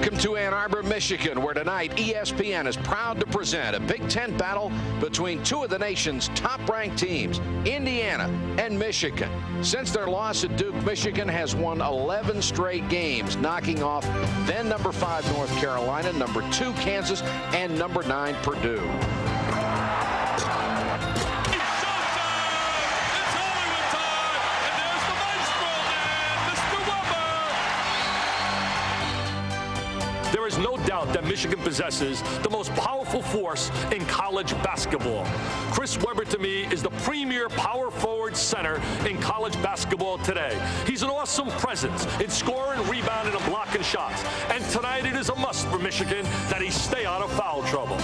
Welcome to Ann Arbor, Michigan, where tonight ESPN is proud to present a Big Ten battle between two of the nation's top-ranked teams, Indiana and Michigan. Since their loss at Duke, Michigan has won 11 straight games, knocking off then number 5 North Carolina, number 2 Kansas, and number 9 Purdue. There is no doubt that Michigan possesses the most powerful force in college basketball. Chris Webber, to me, is the premier power forward center in college basketball today. He's an awesome presence in scoring, rebounding, and blocking shots. And tonight it is a must for Michigan that he stay out of foul trouble.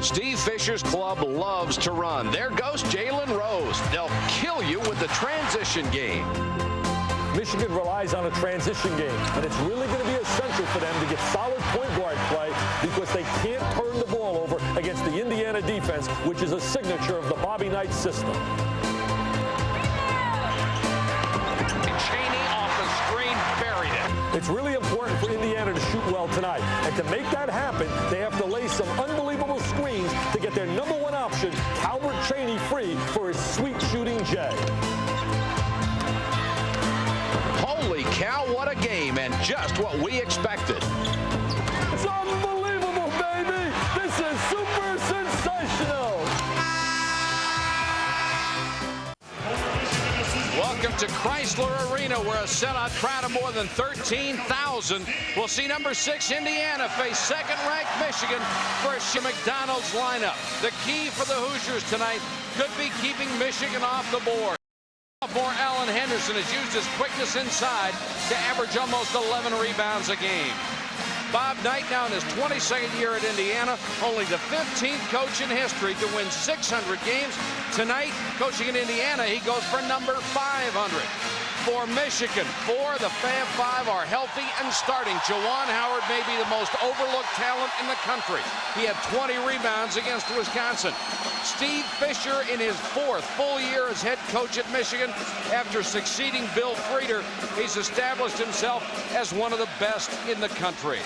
Steve Fisher's club loves to run. There goes Jalen Rose. They'll kill you with the transition game. Michigan relies on a transition game, and it's really going to be essential for them to get solid point guard play because they can't turn the ball over against the Indiana defense, which is a signature of the Bobby Knight system. Cheaney off the screen, buried it. It's really important for Indiana to shoot well tonight, and to make that happen, they have to lay some unbelievable screens to get their number 1 option, Calbert Cheaney, free for his sweet shooting J. Holy cow, what a game, and just what we expected. It's unbelievable, baby! This is super sensational! Welcome to Chrysler Arena, where a sellout crowd of more than 13,000 will see number 6 Indiana face second-ranked Michigan for a McDonald's lineup. The key for the Hoosiers tonight could be keeping Michigan off the board. Sophomore Allen Henderson has used his quickness inside to average almost 11 rebounds a game. Bob Knight, now in his 22nd year at Indiana, only the 15th coach in history to win 600 games. Tonight, coaching in Indiana, he goes for number 500. For Michigan, 4 of the Fab 5 are healthy and starting. Juwan Howard may be the most overlooked talent in the country. He had 20 rebounds against Wisconsin. Steve Fisher, in his 4th full year as head coach at Michigan, after succeeding Bill Frieder, he's established himself as one of the best in the country.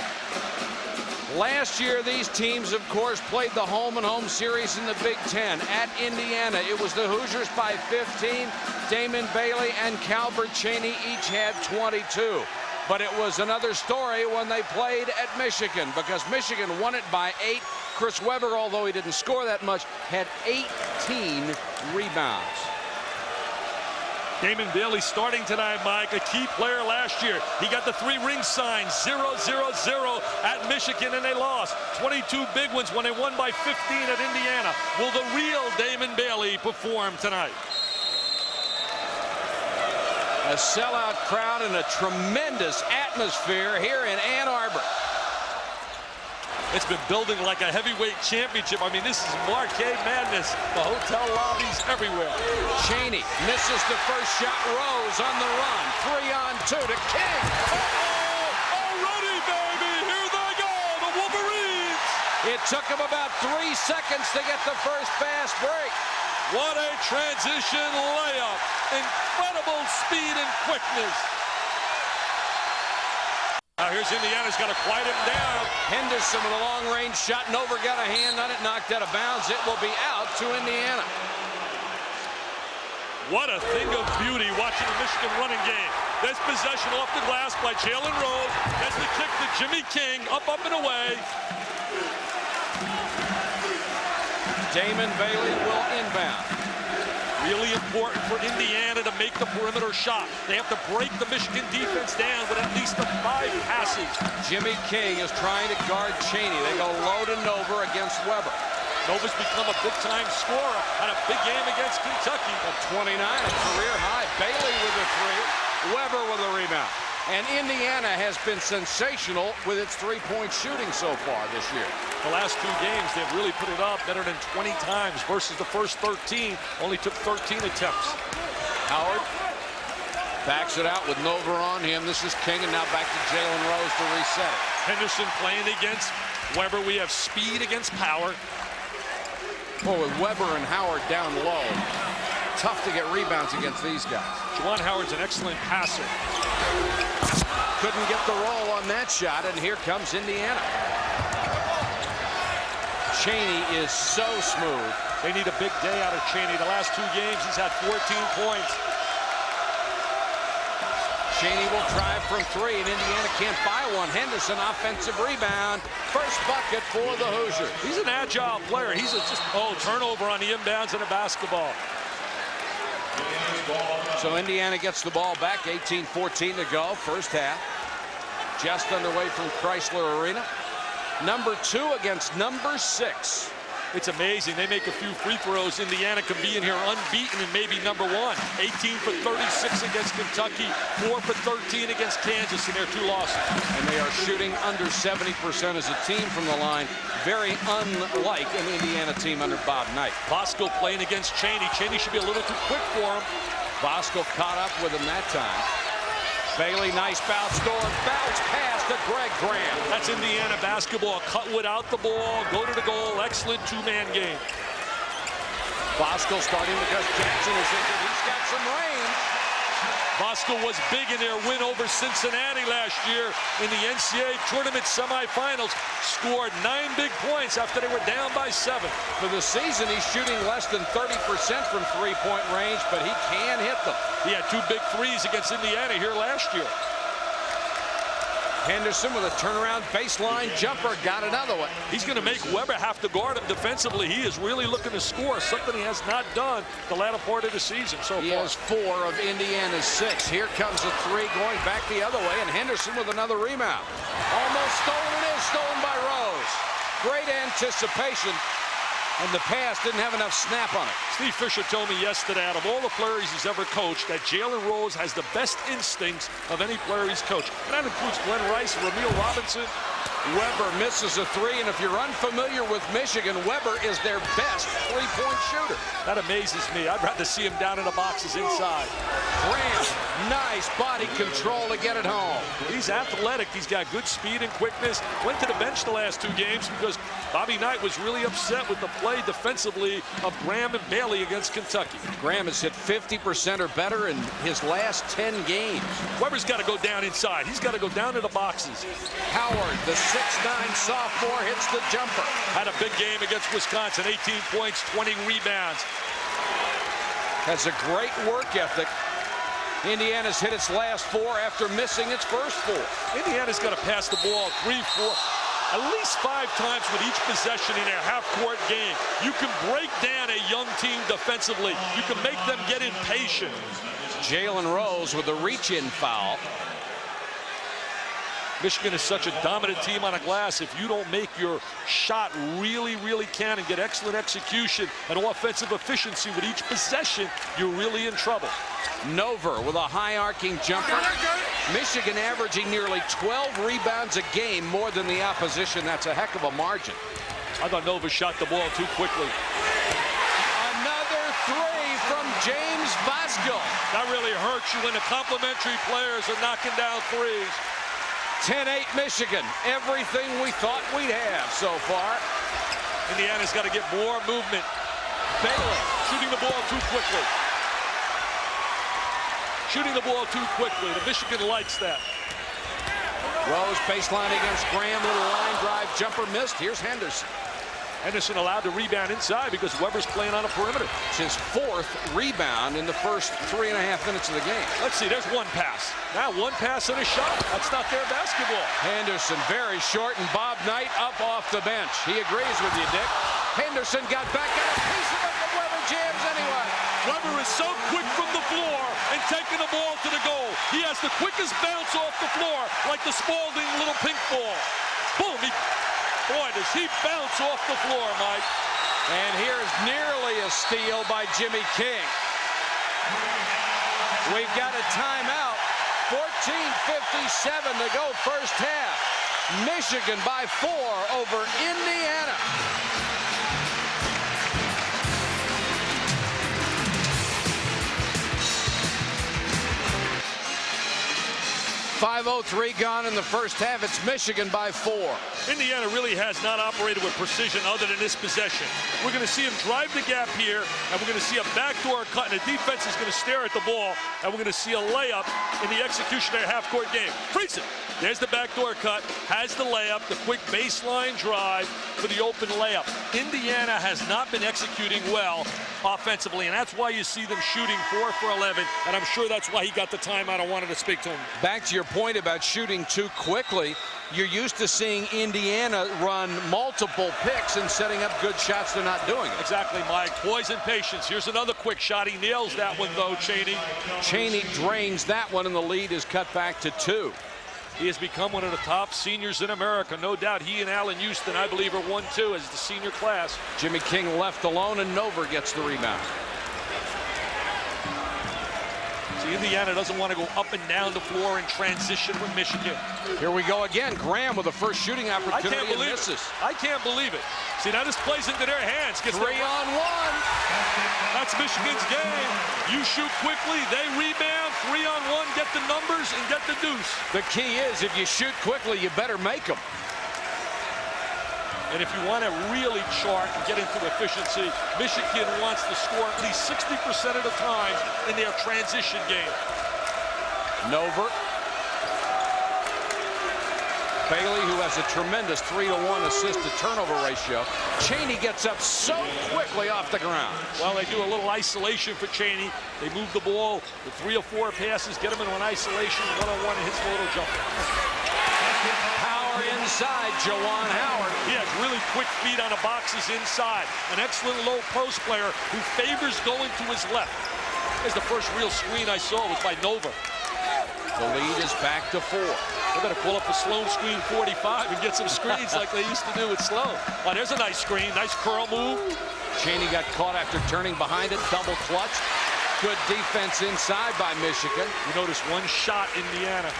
Last year, these teams, of course, played the home-and-home series in the Big Ten at Indiana. It was the Hoosiers by 15. Damon Bailey and Calbert Cheaney each had 22. But it was another story when they played at Michigan, because Michigan won it by 8. Chris Webber, although he didn't score that much, had 18 rebounds. Damon Bailey starting tonight, Mike, a key player last year. He got the 3 ring signs, 0-0-0 at Michigan, and they lost. 22 big ones when they won by 15 at Indiana. Will the real Damon Bailey perform tonight? A sellout crowd and a tremendous atmosphere here in Ann Arbor. It's been building like a heavyweight championship. I mean, this is marquee madness. The hotel lobbies everywhere. Cheaney misses the first shot. Rose on the run. 3-on-2 to King. Already, baby! Here they go, the Wolverines! It took him about 3 seconds to get the first fast break. What a transition layup. Incredible speed and quickness. Now here's Indiana's got to quiet him down. Henderson with a long-range shot. Nover got a hand on it, knocked out of bounds. It will be out to Indiana. What a thing of beauty watching the Michigan running game. There's possession off the glass by Jalen Rose. There's the kick to Jimmy King, up and away. Damon Bailey will inbound. Really important for Indiana to make the perimeter shot. They have to break the Michigan defense down with at least 5 passes. Jimmy King is trying to guard Cheaney. They go low to Nover against Webber. Nover's become a big-time scorer. Had a big game against Kentucky. A 29, a career high. Bailey with a 3. Webber with a rebound. And Indiana has been sensational with its 3-point shooting so far this year. The last 2 games, they've really put it up better than 20 times versus the first 13. Only took 13 attempts. Howard backs it out with Nover on him. This is King, and now back to Jalen Rose to reset it. Henderson playing against Webber. We have speed against power. Well, with Webber and Howard down low, tough to get rebounds against these guys. Juwan Howard's an excellent passer. couldn't get the roll on that shot, and here comes Indiana. Cheaney is so smooth. They need a big day out of Cheaney. The last 2 games, he's had 14 points. Cheaney will drive from 3, and Indiana can't buy one. Henderson, offensive rebound. First bucket for the Hoosiers. He's an agile player. He's turnover on the inbounds and the basketball. So Indiana gets the ball back. 18-14 to go, first half. Just underway from Chrysler Arena. Number 2 against number 6. It's amazing. They make a few free throws. Indiana can be in here unbeaten and maybe number 1. 18 for 36 against Kentucky, 4 for 13 against Kansas in their 2 losses. And they are shooting under 70% as a team from the line. Very unlike an Indiana team under Bob Knight. Bosco playing against Cheaney. Cheaney should be a little too quick for him. Bosco caught up with him that time. Bailey, nice bounce score. Bounce pass to Greg Graham. That's Indiana basketball. Cut without the ball, go to the goal. Excellent 2-man game. Bosco starting because Jackson is injured. He's got some range. Bosco was big in their win over Cincinnati last year in the NCAA tournament semifinals. Scored 9 big points after they were down by 7. For the season, he's shooting less than 30% from 3-point range, but he can hit them. He had 2 big threes against Indiana here last year. Henderson with a turnaround baseline jumper, got another one. He's going to make Weber have to guard him defensively. He is really looking to score, something he has not done the latter part of the season so far. He has 4 of Indiana's 6. Here comes a 3 going back the other way, and Henderson with another rebound. Almost stolen. It is stolen by Rose. Great anticipation, and the pass didn't have enough snap on it. Steve Fisher told me yesterday, out of all the players he's ever coached, that Jalen Rose has the best instincts of any player he's coached. And that includes Glenn Rice, Ramil Robinson. Weber misses a 3, and if you're unfamiliar with Michigan, Weber is their best 3-point shooter. That amazes me. I'd rather see him down in the boxes inside. Graham, nice body control to get it home. He's athletic. He's got good speed and quickness. Went to the bench the last 2 games because Bobby Knight was really upset with the play defensively of Graham and Bailey against Kentucky. Graham has hit 50% or better in his last 10 games. Weber's got to go down inside. He's got to go down to the boxes. Howard, the 6'9" sophomore, hits the jumper. Had a big game against Wisconsin. 18 points, 20 rebounds. Has a great work ethic. Indiana's hit its last 4 after missing its first 4. Indiana's got to pass the ball 3, 4, at least 5 times with each possession in their half-court game. You can break down a young team defensively. You can make them get impatient. Jalen Rose with a reach-in foul. Michigan is such a dominant team on a glass. If you don't make your shot really can and get excellent execution and offensive efficiency with each possession, you're really in trouble. Nover with a high arcing jumper. Michigan averaging nearly 12 rebounds a game, more than the opposition. That's a heck of a margin. I thought Nover shot the ball too quickly. Another 3 from James Bosco. That really hurts you when the complimentary players are knocking down threes. 10-8 Michigan. Everything we thought we'd have so far. Indiana's got to get more movement. Bailey shooting the ball too quickly. Shooting the ball too quickly. The Michigan likes that. Rose baseline against Graham. Little line drive jumper missed. Here's Henderson. Henderson allowed to rebound inside because Weber's playing on a perimeter. It's his 4th rebound in the first 3.5 minutes of the game. Let's see, there's 1 pass. Now 1 pass and a shot. That's not their basketball. Henderson very short, and Bob Knight up off the bench. He agrees with you, Dick. Henderson got back, got a piece of it, but Weber jams anyway. Weber is so quick from the floor and taking the ball to the goal. He has the quickest bounce off the floor, like the Spalding little pink ball. Boom, boy, does he bounce off the floor, Mike. And here's nearly a steal by Jimmy King. We've got a timeout. 14:57 to go first half. Michigan by 4 over Indiana. 5:03 gone in the first half. It's Michigan by 4. Indiana really has not operated with precision other than this possession. We're going to see him drive the gap here, and we're going to see a backdoor cut, and the defense is going to stare at the ball, and we're going to see a layup in the execution of their half-court game. Freeze it. There's the backdoor cut, has the layup, the quick baseline drive for the open layup. Indiana has not been executing well offensively, and that's why you see them shooting 4 for 11, and I'm sure that's why he got the timeout. I wanted to speak to him. Back to your point about shooting too quickly, you're used to seeing Indiana run multiple picks and setting up good shots. They're not doing it. Exactly, Mike. Poise and patience. Here's another quick shot. He nails that one, though, Cheaney. Cheaney drains that one, and the lead is cut back to 2. He has become one of the top seniors in America. No doubt he and Allen Houston, I believe, are 1-2 as the senior class. Jimmy King left alone, and Nover gets the rebound. See, Indiana doesn't want to go up and down the floor in transition with Michigan. Here we go again. Graham with the first shooting opportunity. I can't believe it. I can't believe it. See, now this plays into their hands. Gets 3-on-1. That's Michigan's game. You shoot quickly, they rebound, 3-on-1, get the numbers, and get the deuce. The key is, if you shoot quickly, you better make them. And if you want to really chart and get into efficiency, Michigan wants to score at least 60% of the time in their transition game. Nover. Bailey, who has a tremendous 3-to-1 assist-to-turnover ratio. Cheaney gets up so quickly off the ground. Well, they do a little isolation for Cheaney. They move the ball with 3 or 4 passes, get him into an isolation, one-on-one, and hits a little jumper. Power inside, Juwan Howard. He has really quick feet on the boxes inside. An excellent low post player who favors going to his left. Here's the first real screen I saw was by Nova. The lead is back to 4. They better pull up the Sloan screen 45 and get some screens like they used to do with Sloan. Oh, there's a nice screen, nice curl move. Cheaney got caught after turning behind it, double clutch. Good defense inside by Michigan. You notice one shot, Indiana.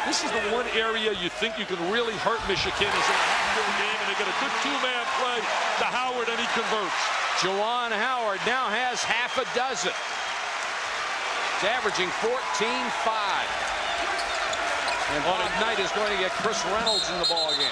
This is the one area you think you can really hurt Michigan is in a half-court game, and they get a good 2-man play to Howard, and he converts. Juwan Howard now has half a dozen. He's averaging 14-5. And Bob Knight is going to get Chris Reynolds in the ball game.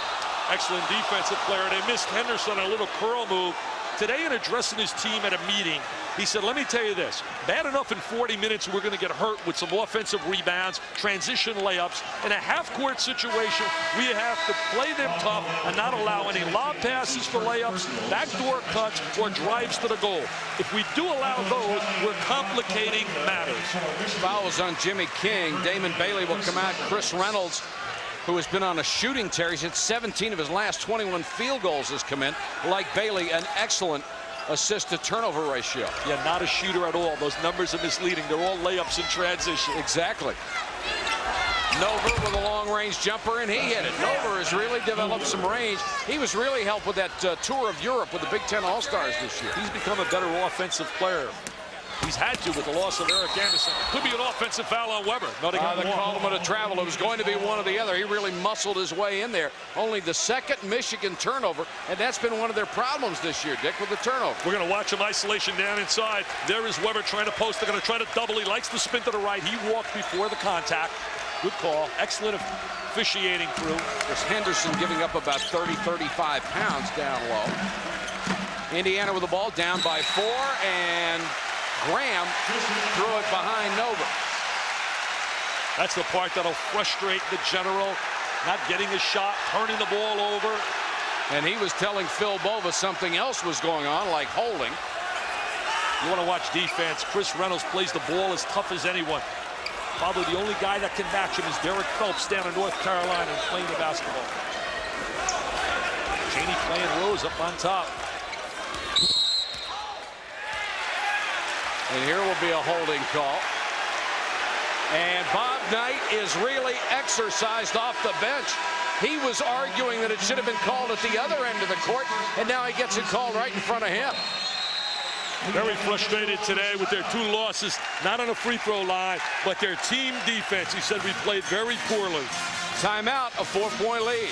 Excellent defensive player. They missed Henderson on a little curl move. Today, in addressing his team at a meeting, he said, let me tell you this. Bad enough in 40 minutes, we're going to get hurt with some offensive rebounds, transition layups. In a half-court situation, we have to play them tough and not allow any lob passes for layups, backdoor cuts, or drives to the goal. If we do allow those, we're complicating matters. Fouls on Jimmy King. Damon Bailey will come out. Chris Reynolds, who has been on a shooting tear. He's hit 17 of his last 21 field goals has come in. Like Bailey, an excellent assist-to-turnover ratio. Yeah, not a shooter at all. Those numbers are misleading. They're all layups in transition. Exactly. Nover with a long-range jumper, and he hit it. Nover has really developed some range. He was really helped with that tour of Europe with the Big Ten All-Stars this year. He's become a better offensive player. He's had to with the loss of Eric Anderson. Could be an offensive foul on Weber. No, they called him a travel. It was going to be one or the other. He really muscled his way in there. Only the second Michigan turnover, and that's been one of their problems this year, Dick, with the turnover. We're going to watch him isolation down inside. There is Weber trying to post. They're going to try to double. He likes to spin to the right. He walked before the contact. Good call. Excellent officiating through. There's Henderson giving up about 30, 35 pounds down low. Indiana with the ball down by 4, and Graham threw it behind Nova. That's the part that'll frustrate the general. Not getting a shot, turning the ball over. And he was telling Phil Bova something else was going on, like holding. You want to watch defense. Chris Reynolds plays the ball as tough as anyone. Probably the only guy that can match him is Derek Phelps down in North Carolina and playing the basketball. Cheaney playing Rose up on top. And here will be a holding call. And Bob Knight is really exercised off the bench. He was arguing that it should have been called at the other end of the court, and now he gets it called right in front of him. Very frustrated today with their 2 losses, not on a free throw line, but their team defense. He said we played very poorly. Timeout, a 4-point lead.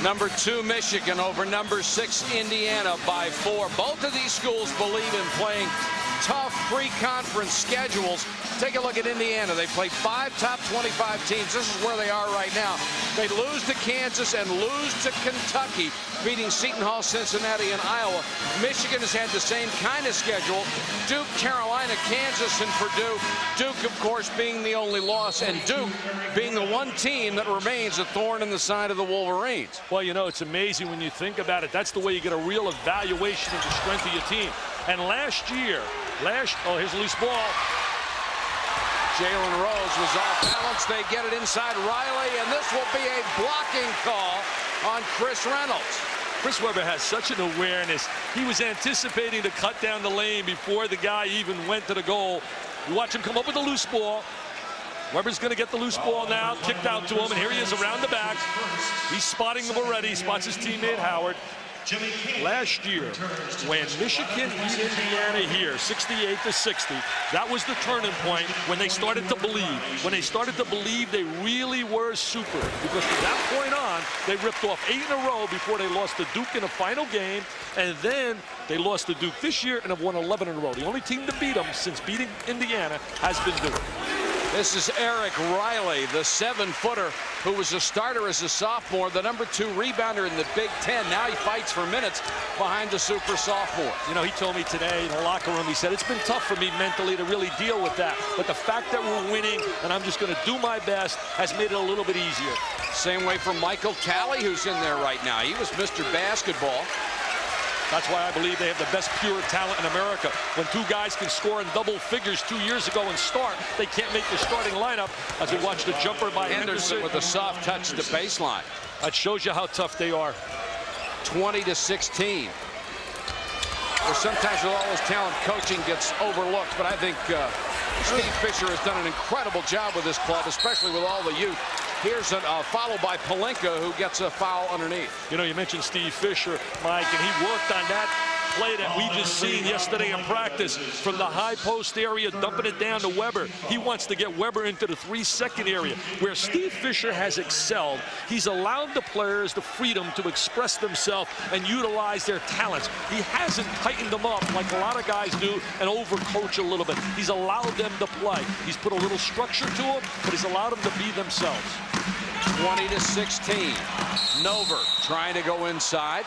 Number 2 Michigan over number 6 Indiana by 4. Both of these schools believe in playing tough pre-conference schedules. Take a look at Indiana. They played 5 top 25 teams. This is where they are right now. They lose to Kansas and lose to Kentucky, beating Seton Hall, Cincinnati, and Iowa. Michigan has had the same kind of schedule. Duke, Carolina, Kansas, and Purdue. Duke, of course, being the only loss, and Duke being the one team that remains a thorn in the side of the Wolverines. Well, you know, it's amazing when you think about it. That's the way you get a real evaluation of the strength of your team. And last year, oh, here's a loose ball. Jalen Rose was off balance. They get it inside Riley, and this will be a blocking call on Chris Reynolds. Chris Webber has such an awareness. He was anticipating to cut down the lane before the guy even went to the goal. You watch him come up with a loose ball. Webber's going to get the loose ball now, kicked out to him, and here he is around the back. He's spotting them already. He spots his teammate Howard. Last year, when Michigan beat Indiana here, 68-60, that was the turning point when they started to believe. When they started to believe they really were super. Because from that point on, they ripped off 8 in a row before they lost to Duke in the final game. And then they lost to Duke this year and have won 11 in a row. The only team to beat them since beating Indiana has been Duke. This is Eric Riley, the 7-footer who was a starter as a sophomore, the number 2 rebounder in the Big Ten. Now he fights for minutes behind the super sophomore. You know, he told me today in the locker room, he said, it's been tough for me mentally to really deal with that. But the fact that we're winning and I'm just going to do my best has made it a little bit easier. Same way for Michael Talley, who's in there right now. He was Mr. Basketball. That's why I believe they have the best pure talent in America. When 2 guys can score in double figures 2 years ago and start, they can't make the starting lineup. As we watch the jumper by Henderson with a soft touch to the baseline. That shows you how tough they are. 20-16. Well, sometimes with all this talent, coaching gets overlooked, but I think Steve Fisher has done an incredible job with this club, especially with all the youth. Here's a follow by Pelinka, who gets a foul underneath. You know, you mentioned Steve Fisher, Mike, and he worked on that play that we just seen yesterday in practice from the high post area, dumping it down to Webber. He wants to get Webber into the 3-second area. Where Steve Fisher has excelled, he's allowed the players the freedom to express themselves and utilize their talents. He hasn't tightened them up like a lot of guys do and overcoach a little bit. He's allowed them to play. He's put a little structure to them, but he's allowed them to be themselves. 20-16. Nover trying to go inside.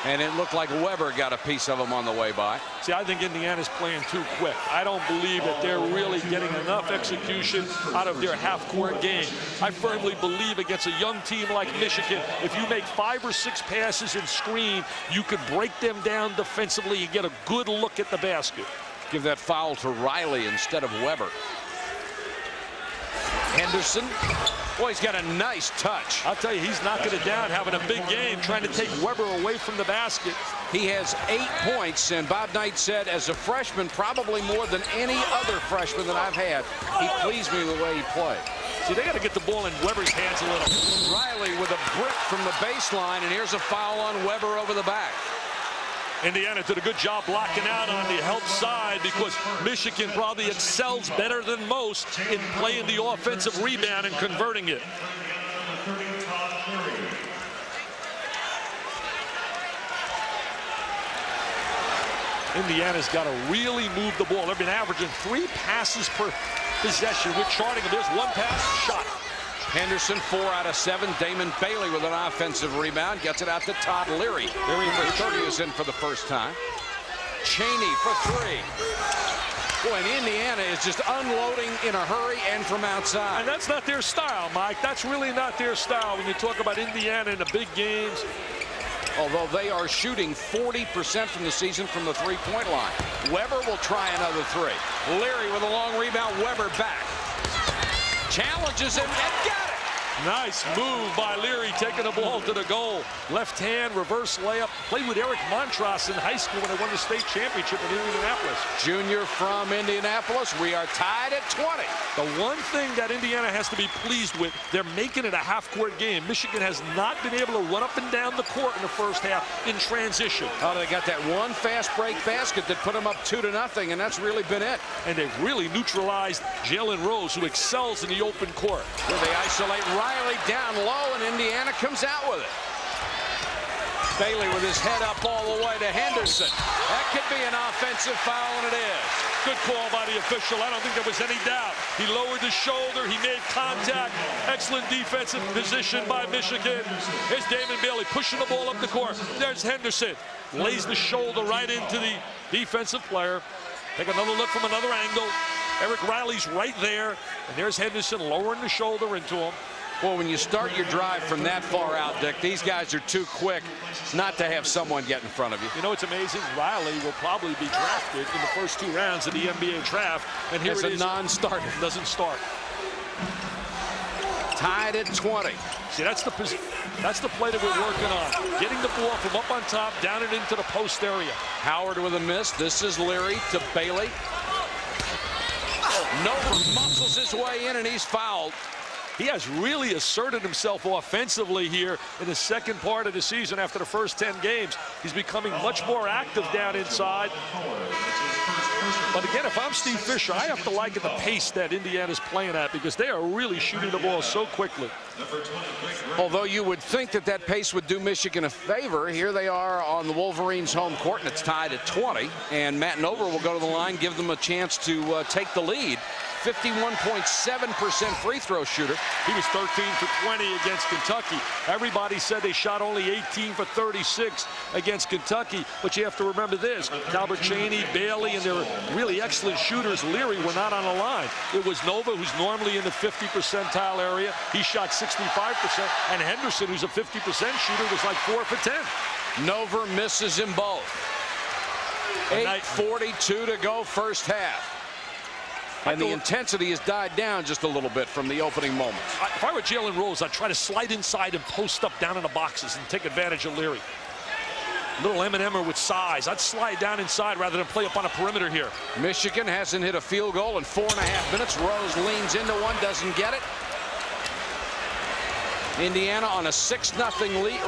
And it looked like Webber got a piece of him on the way by. See, I think Indiana's playing too quick. I don't believe that they're really getting enough execution out of their half-court game. I firmly believe against a young team like Michigan, if you make 5 or 6 passes and screen, you could break them down defensively and get a good look at the basket. Give that foul to Riley instead of Webber. Henderson. Boy, he's got a nice touch. I'll tell you, he's knocking it down, having a big game, trying to take Webber away from the basket. He has 8 points, and Bob Knight said, as a freshman, probably more than any other freshman that I've had. He pleased me the way he played. See, they got to get the ball in Webber's hands a little. Riley with a brick from the baseline, and here's a foul on Webber over the back. Indiana did a good job blocking out on the help side because Michigan probably excels better than most in playing the offensive rebound and converting it. Indiana's got to really move the ball. They've been averaging 3 passes per possession. We're charting them. There's 1 pass, shot. Henderson, 4 out of 7. Damon Bailey with an offensive rebound. Gets it out to Todd Leary. Leary for 30 is in for the first time. Cheaney for 3. Boy, and Indiana is just unloading in a hurry and from outside. And that's not their style, Mike. That's really not their style when you talk about Indiana in the big games. Although they are shooting 40% from the season from the 3-point line. Webber will try another 3. Leary with a long rebound. Webber back. Challenges him and got it. Nice move by Leary, taking the ball to the goal. Left hand, reverse layup. Played with Eric Montross in high school when they won the state championship in Indianapolis. Junior from Indianapolis. We are tied at 20. The one thing that Indiana has to be pleased with, they're making it a half-court game. Michigan has not been able to run up and down the court in the first half in transition. Oh, they got that one fast break basket that put them up 2-0, and that's really been it. And they've really neutralized Jalen Rose, who excels in the open court. Well, they isolate Riley down low, and Indiana comes out with it. Bailey with his head up all the way to Henderson. That could be an offensive foul, and it is. Good call by the official. I don't think there was any doubt. He lowered the shoulder. He made contact. Excellent defensive position by Michigan. Here's David Bailey pushing the ball up the court. There's Henderson. Lays the shoulder right into the defensive player. Take another look from another angle. Eric Riley's right there. And there's Henderson lowering the shoulder into him. Well, when you start your drive from that far out, Dick, these guys are too quick not to have someone get in front of you. You know, it's amazing. Riley will probably be drafted in the first 2 rounds of the NBA draft. And here it is. A non-starter. Doesn't start. Tied at 20. See, that's the play that we're working on. Getting the ball from up on top, down and into the post area. Howard with a miss. This is Leary to Bailey. Nova muscles his way in, and he's fouled. He has really asserted himself offensively here in the second part of the season after the first 10 games. He's becoming much more active down inside. But again, if I'm Steve Fisher, I have to like the pace that Indiana's playing at because they are really shooting the ball so quickly. Although you would think that that pace would do Michigan a favor, here they are on the Wolverines' home court, and it's tied at 20. And Matt Nover will go to the line, give them a chance to take the lead. 51.7% free throw shooter. He was 13 for 20 against Kentucky. Everybody said they shot only 18 for 36 against Kentucky. But you have to remember this. Calbert, Cheaney, Bailey, and their really excellent shooters, Leary, were not on the line. It was Nova, who's normally in the 50 percentile area. He shot 65%. And Henderson, who's a 50% shooter, was like 4 for 10. Nova misses him both. 8:42 to go first half. And the intensity has died down just a little bit from the opening moments. If I were Jalen Rose, I'd try to slide inside and post up down in the boxes and take advantage of Leary. Little M&M'er with size. I'd slide down inside rather than play up on a perimeter here. Michigan hasn't hit a field goal in 4.5 minutes. Rose leans into one, doesn't get it. Indiana on a 6-0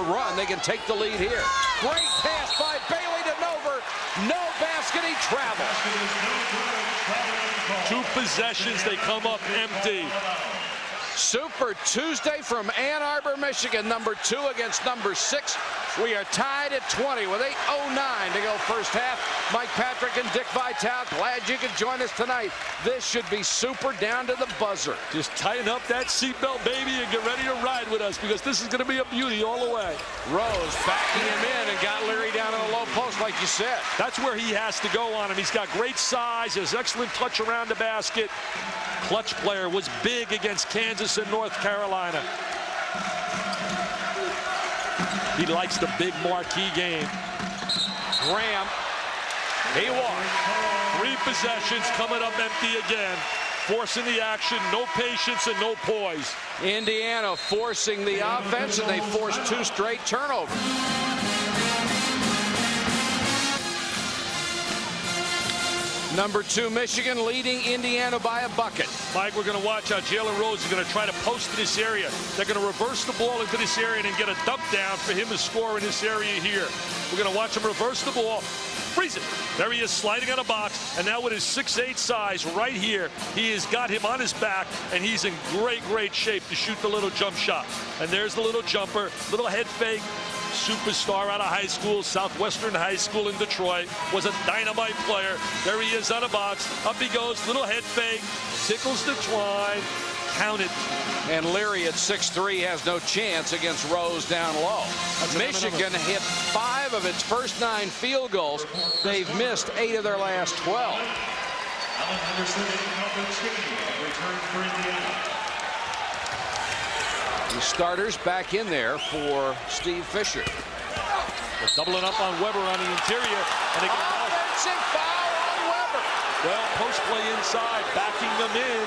run. They can take the lead here. Great pass by Bailey to Nover. No basket, he travels. 2 possessions, they come up empty. Super Tuesday from Ann Arbor, Michigan. Number 2 against number 6. We are tied at 20 with 8:09 to go first half. Mike Patrick and Dick Vitale, glad you could join us tonight. This should be super down to the buzzer. Just tighten up that seatbelt, baby, and get ready to ride with us because this is going to be a beauty all the way. Rose backing him in and got Leary down in the low post like you said. That's where he has to go on him. He's got great size, has excellent touch around the basket. Clutch player, was big against Kansas and North Carolina. He likes the big marquee game. Graham, he won. 3 possessions coming up empty again. Forcing the action, no patience and no poise. Indiana forcing the offense, and they forced 2 straight turnovers. Number 2, Michigan leading Indiana by a bucket. Mike, we're going to watch how Jalen Rose is going to try to post to this area. They're going to reverse the ball into this area and then get a dump down for him to score in this area here. We're going to watch him reverse the ball. Freeze it. There he is sliding on a box, and now with his 6'8" size right here, he has got him on his back, and he's in great shape to shoot the little jump shot. And there's the little jumper, little head fake. Superstar out of high school, Southwestern High School in Detroit, was a dynamite player. There he is on a box. Up he goes, little head fake, tickles the twine, count it. And Leary at 6'3" has no chance against Rose down low. Michigan hit 5 of its first 9 field goals. They've missed 8 of their last 12. Henderson and Cheaney return for Indiana. The starters back in there for Steve Fisher. They're doubling up on Weber on the interior. And they get offensive foul on Weber. Well, post play inside, backing them in.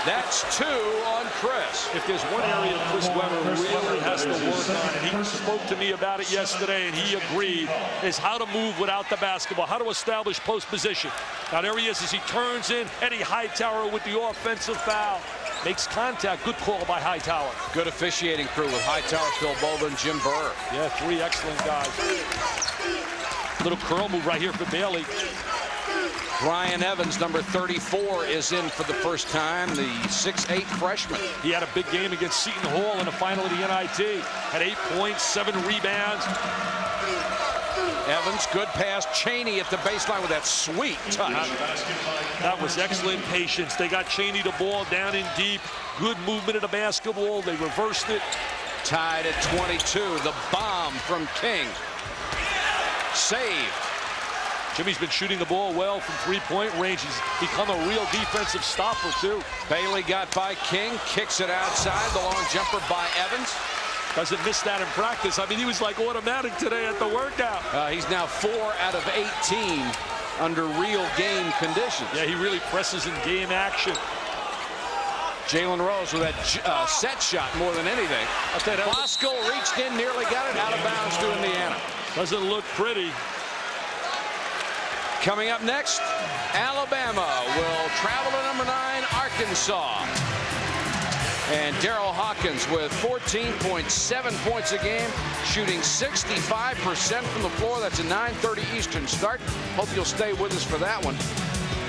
That's 2 on Chris. If there's one area Chris Weber really has to work on, and he spoke to me about it yesterday, and he agreed, is how to move without the basketball, how to establish post position. Now there he is as he turns in. Eddie Hightower with the offensive foul. Makes contact. Good call by Hightower. Good officiating crew with Hightower, Phil Bova, Jim Burr. Yeah, 3 excellent guys. Little curl move right here for Bailey. Brian Evans, number 34, is in for the first time, the 6'8" freshman. He had a big game against Seton Hall in the final of the NIT. Had 8 points, 7 rebounds. Evans, good pass. Cheaney at the baseline with that sweet touch. That was excellent patience. They got Cheaney the ball down in deep. Good movement of the basketball. They reversed it. Tied at 22. The bomb from King. Saved. Jimmy's been shooting the ball well from three-point range. He's become a real defensive stopper, too. Bailey got by King, kicks it outside. The long jumper by Evans. Doesn't miss that in practice. I mean, he was like automatic today at the workout. He's now 4 out of 18 under real game conditions. Yeah, he really presses in game action. Jalen Rose with that set shot more than anything. Bosco reached in, nearly got it out of bounds to Indiana. Doesn't look pretty. Coming up next, Alabama will travel to number 9, Arkansas. And Darrell Hawkins with 14.7 points a game, shooting 65% from the floor. That's a 9:30 Eastern start. Hope you'll stay with us for that one.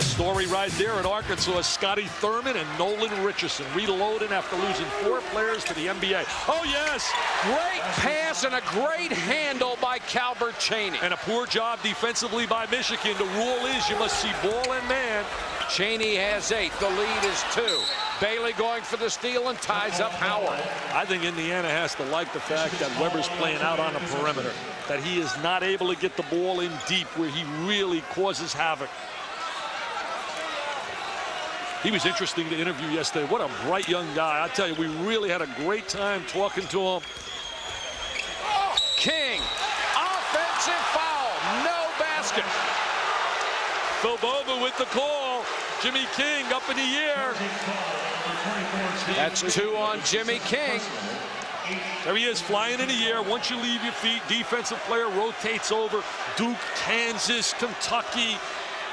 Story right there at Arkansas. Scotty Thurman and Nolan Richardson reloading after losing 4 players to the NBA. Oh, yes. Great pass and a great handle by Calbert Cheaney. And a poor job defensively by Michigan. The rule is you must see ball and man. Cheaney has 8. The lead is 2. Bailey going for the steal and ties up Howard. I think Indiana has to like the fact that Weber's playing out on the perimeter, that he is not able to get the ball in deep where he really causes havoc. He was interesting to interview yesterday. What a bright young guy. I tell you, we really had a great time talking to him. King, offensive foul, no basket. Phil Bova with the call. Jimmy King up in the air. That's 2 on Jimmy King. There he is, flying in the air. Once you leave your feet, defensive player rotates over. Duke, Kansas, Kentucky,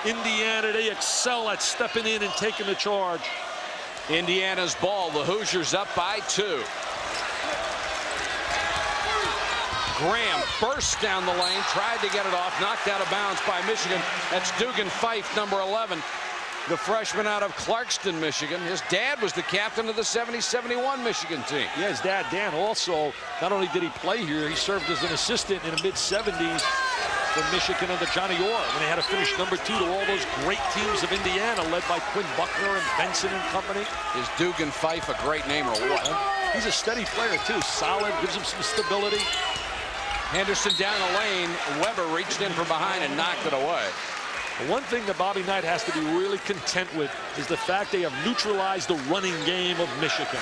Indiana, they excel at stepping in and taking the charge. Indiana's ball, the Hoosiers up by 2. Graham bursts down the lane, tried to get it off, knocked out of bounds by Michigan. That's Dugan Fife, number 11, the freshman out of Clarkston, Michigan. His dad was the captain of the 70-71 Michigan team. Yeah, his dad, Dan, also, not only did he play here, he served as an assistant in the mid-70s for Michigan under Johnny Orr when they had to finish number 2 to all those great teams of Indiana, led by Quinn Buckner and Benson and company. Is Dugan Fife a great name or what? He's a steady player, too. Solid, gives him some stability. Henderson down the lane. Weber reached in from behind and knocked it away. The one thing that Bobby Knight has to be really content with is the fact they have neutralized the running game of Michigan.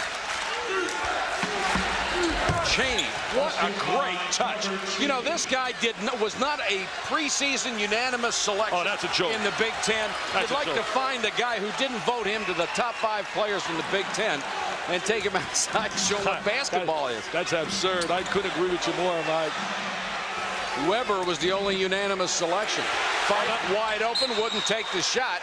Cheaney, what a great touch. You know, this guy was not a preseason unanimous selection. Oh, that's a joke. In the Big Ten. I'd like to find a guy who didn't vote him to the top 5 players in the Big Ten and take him outside and show him what basketball is. That's absurd. I couldn't agree with you more, Mike. Weber was the only unanimous selection. Fight wide open, wouldn't take the shot.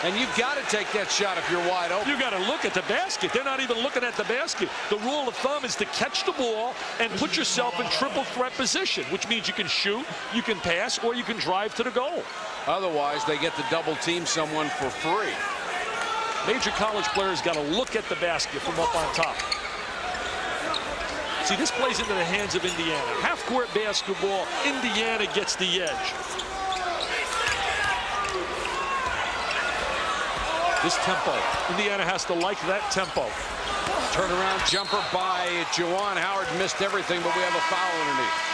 And you've got to take that shot if you're wide open. You got to look at the basket. They're not even looking at the basket. The rule of thumb is to catch the ball and put yourself in triple threat position, which means you can shoot, you can pass, or you can drive to the goal. Otherwise, they get to double team someone for free. Major college players got to look at the basket from up on top. See, this plays into the hands of Indiana. Half-court basketball, Indiana gets the edge. This tempo, Indiana has to like that tempo. Turnaround jumper by Juwan. Howard missed everything, but we have a foul underneath.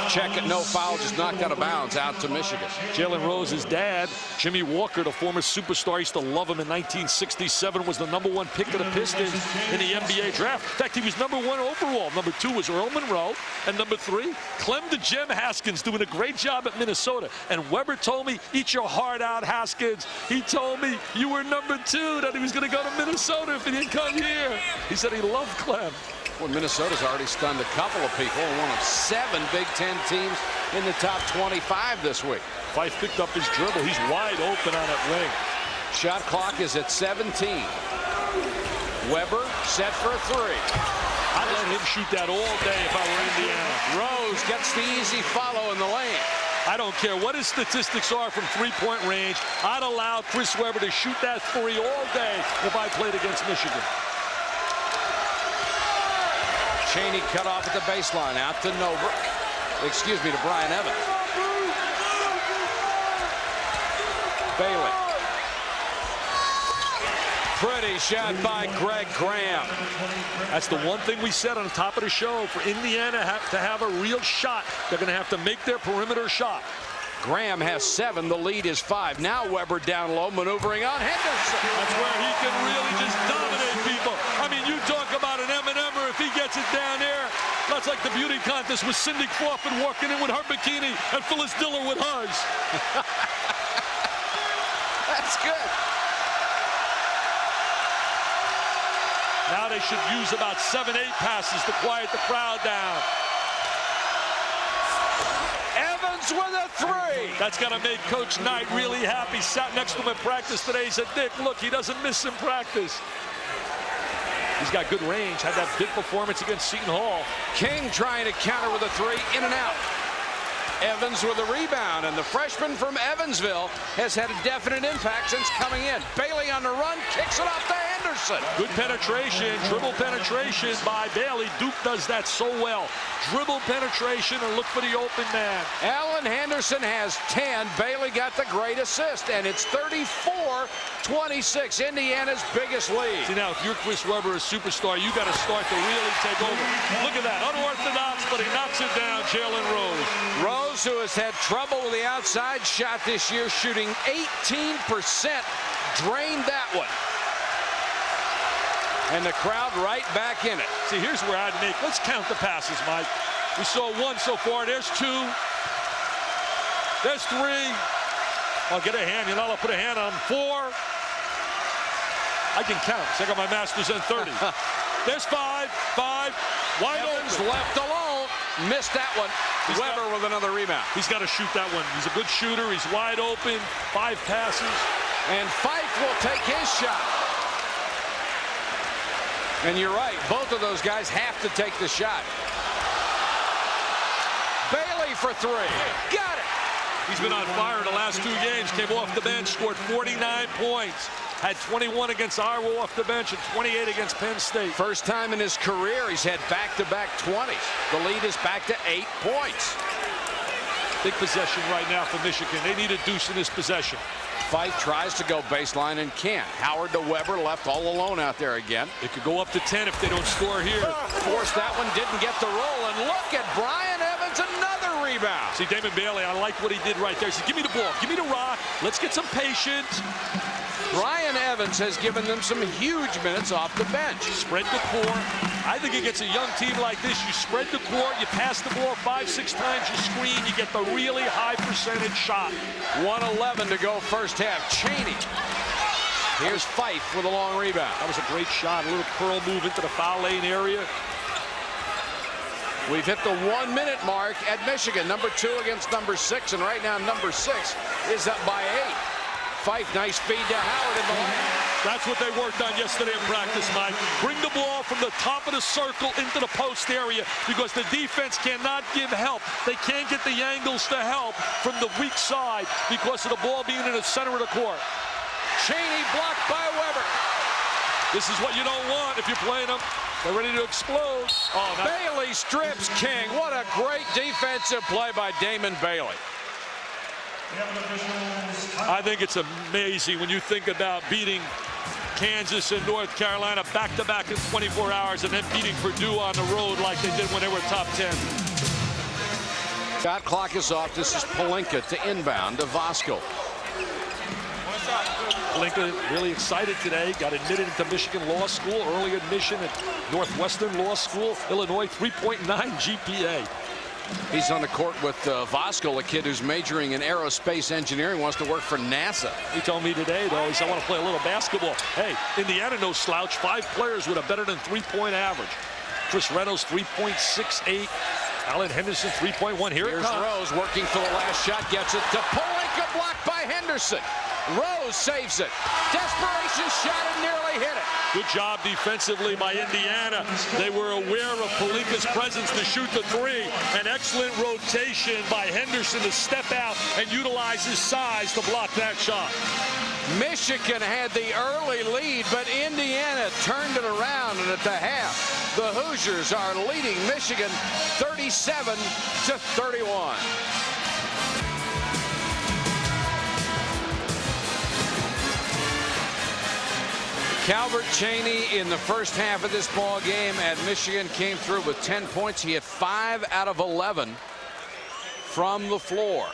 Check it, no foul, just knocked out of bounds, out to Michigan. Jalen Rose's dad, Jimmy Walker, the former superstar, used to love him in 1967, was the #1 pick of the Pistons in the NBA draft. In fact, he was #1 overall. Number 2 was Earl Monroe, and number 3, Clem the Gem Haskins, doing a great job at Minnesota. And Weber told me, eat your heart out, Haskins. He told me you were number 2, that he was going to go to Minnesota if he didn't come here. He said he loved Clem. Well, Minnesota's already stunned a couple of people, one of 7 Big Ten teams in the top 25 this week. Fife picked up his dribble. He's wide open on that wing. Shot clock is at 17. Weber set for a 3. I'd let him shoot that all day if I were Indiana. Rose gets the easy follow in the lane. I don't care what his statistics are from three-point range. I'd allow Chris Webber to shoot that three all day if I played against Michigan. Cheaney cut off at the baseline, out to to Brian Evans. Bailey. Pretty shot by Greg Graham. That's the one thing we said on the top of the show. For Indiana to have a real shot, they're going to have to make their perimeter shot. Graham has 7. The lead is 5. Now Webber down low, maneuvering on Henderson. That's where he can really just dominate people. I mean, you talk about an M&M'er if he gets it down there. That's like the beauty contest with Cindy Crawford walking in with her bikini and Phyllis Diller with hers. That's good. Now they should use about 7-8 passes to quiet the crowd down. Evans with a 3. That's going to make Coach Knight really happy. Sat next to him in practice today. He said, Dick, look, he doesn't miss in practice. He's got good range. Had that big performance against Seton Hall. King trying to counter with a 3, in and out. Evans with a rebound, and the freshman from Evansville has had a definite impact since coming in. Bailey on the run, kicks it off to Henderson. Good penetration, dribble penetration by Bailey. Duke does that so well. Dribble penetration and look for the open man. Alan Henderson has 10. Bailey got the great assist, and it's 34-26, Indiana's biggest lead. See, now, if you're Chris Webber, a superstar, you got to start to really take over. Look at that, unorthodox, but he knocks it down, Jalen Rose. Rose, who has had trouble with the outside shot this year, shooting 18%, drained that one. And the crowd right back in it. See, here's where I'd make. Let's count the passes, Mike. We saw 1 so far. There's 2. There's 3. I'll get a hand. You're not allowed to put a hand on 4. I can count. So I got my master's in 30. There's 5. 5. Wide Evans open. left alone. Missed that one. Webber with another rebound. He's got to shoot that one. He's a good shooter. He's wide open. 5 passes. And Fife will take his shot. And you're right, both of those guys have to take the shot. Bailey for 3. Got it. He's been on fire the last 2 games. Came off the bench, scored 49 points. Had 21 against Iowa off the bench and 28 against Penn State. First time in his career he's had back-to-back 20s. The lead is back to 8 points. Big possession right now for Michigan. They need a deuce in this possession. Fife tries to go baseline and can't. Howard to Webber, left all alone out there again. It could go up to 10 if they don't score here. Forced that one, didn't get the roll, and look at Brian Evans, another rebound. See, Damon Bailey, I like what he did right there. He said, give me the ball, give me the rock, let's get some patience. Brian Evans has given them some huge minutes off the bench. Spread the court. I think against a young team like this, you spread the court, you pass the ball 5-6 times, you screen, you get the really high percentage shot. 1:11 to go first half. Cheaney. Here's Fife with a long rebound. That was a great shot. A little curl move into the foul lane area. We've hit the 1-minute mark at Michigan. Number 2 against number 6, and right now number 6 is up by 8. Fife, nice feed to Howard in the lane. That's what they worked on yesterday in practice, Mike. Bring the ball from the top of the circle into the post area because the defense cannot give help. They can't get the angles to help from the weak side because of the ball being in the center of the court. Cheaney blocked by Webber. This is what you don't want if you're playing them. They're ready to explode. Oh, Bailey strips King. What a great defensive play by Damon Bailey. I think it's amazing when you think about beating Kansas and North Carolina back-to-back in 24 hours and then beating Purdue on the road like they did when they were top 10. Shot clock is off. This is Pelinka to inbound to Vosco. Pelinka really excited today. Got admitted into Michigan Law School. Early admission at Northwestern Law School. Illinois 3.9 GPA. He's on the court with Vosco, a kid who's majoring in aerospace engineering, wants to work for NASA. He told me today, though, he said, I want to play a little basketball. Hey, Indiana, no slouch. 5 players with a better than 3-point average. Chris Reynolds, 3.68. Alan Henderson, 3.1. Here's Rose working for the last shot, gets it to Pelinka, blocked by Henderson. Rose saves it. Desperation shot and nearly hit it. Good job defensively by Indiana. They were aware of Pelinka's presence to shoot the three. An excellent rotation by Henderson to step out and utilize his size to block that shot. Michigan had the early lead, but Indiana turned it around, and at the half, the Hoosiers are leading Michigan 37-31. Calbert Cheaney in the first half of this ball game at Michigan came through with 10 points. He had 5 out of 11 from the floor.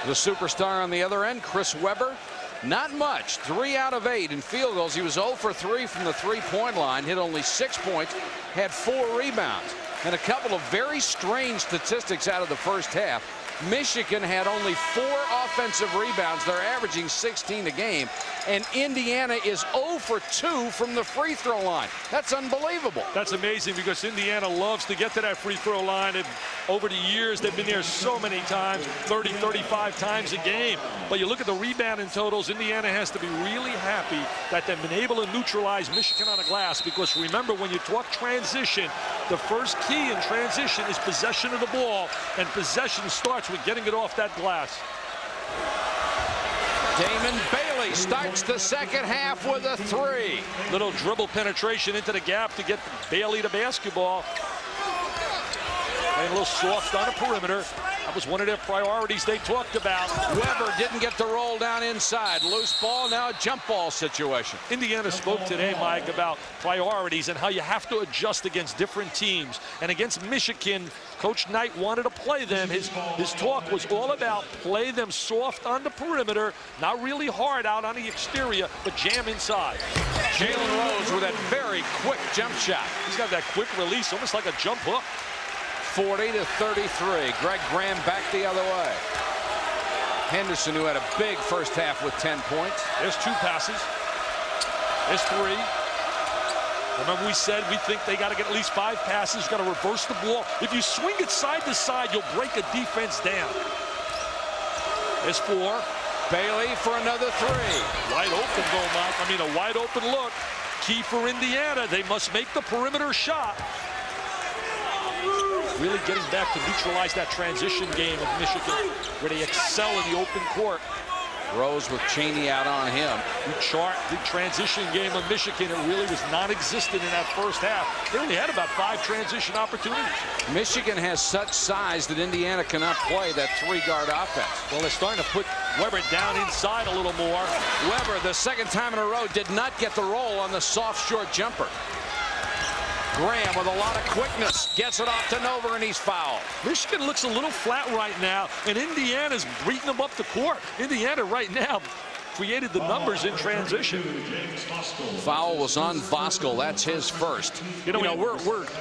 The superstar on the other end, Chris Webber, not much. 3 out of 8 in field goals. He was 0 for 3 from the three-point line, hit only 6 points, had 4 rebounds, and a couple of very strange statistics out of the first half. Michigan had only 4 offensive rebounds. They're averaging 16 a game. And Indiana is 0 for 2 from the free throw line. That's unbelievable. That's amazing because Indiana loves to get to that free throw line. And over the years, they've been there so many times, 30, 35 times a game. But you look at the rebounding totals, Indiana has to be really happy that they've been able to neutralize Michigan on the glass, because remember, when you talk transition, the first key in transition is possession of the ball, and possession starts with getting it off that glass. Damon Bailey starts the second half with a 3. Little dribble penetration into the gap to get Bailey the basketball. And a little soft on the perimeter. That was one of their priorities they talked about. Webber didn't get the roll down inside. Loose ball, now a jump ball situation. Indiana spoke today, Mike, about priorities and how you have to adjust against different teams. And against Michigan, Coach Knight wanted to play them. His talk was all about play them soft on the perimeter, not really hard out on the exterior, but jam inside. Jalen Rose with that very quick jump shot. He's got that quick release, almost like a jump hook. 40-33. Greg Graham back the other way. Henderson, who had a big first half with 10 points. There's 2 passes. There's 3. Remember, we said we think they got to get at least 5 passes. Got to reverse the ball. If you swing it side to side, you'll break a defense down. There's 4. Bailey for another 3. Wide open though, Mike. I mean, a wide open look. Key for Indiana. They must make the perimeter shot. Really getting back to neutralize that transition game of Michigan, where they excel in the open court. Rose with Cheaney out on him. You chart the transition game of Michigan. It really was non-existent in that first half. They only had about 5 transition opportunities. Michigan has such size that Indiana cannot play that 3-guard offense. Well, they're starting to put Webber down inside a little more. Webber, the second time in a row, did not get the roll on the soft, short jumper. Graham with a lot of quickness gets it off to Nover, and he's fouled. Michigan looks a little flat right now, and Indiana's beating them up the court. Indiana right now created the numbers in transition. Foul was on Voskuhl. That's his first. You know,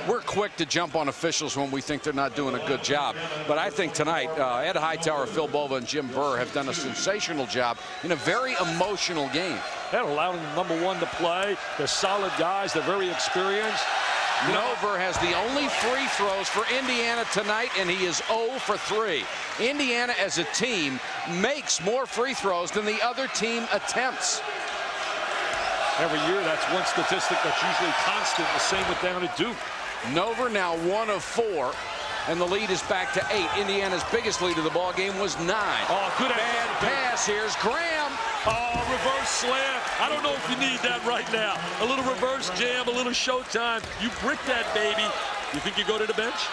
we're quick to jump on officials when we think they're not doing a good job. But I think tonight, Ed Hightower, Phil Bova, and Jim Burr have done a sensational job in a very emotional game. That allowed them, number 1, to play. They're solid guys. They're very experienced. Nover has the only free throws for Indiana tonight, and he is 0 for 3. Indiana as a team makes more free throws than the other team attempts. Every year, that's one statistic that's usually constant. The same with down at Duke. Nover now 1 of 4, and the lead is back to 8. Indiana's biggest lead of the ball game was 9. Oh, good bad pass. Here's Graham. Oh, reverse slam. I don't know if you need that right now. A little reverse jam, a little showtime. You brick that, baby. You think you go to the bench?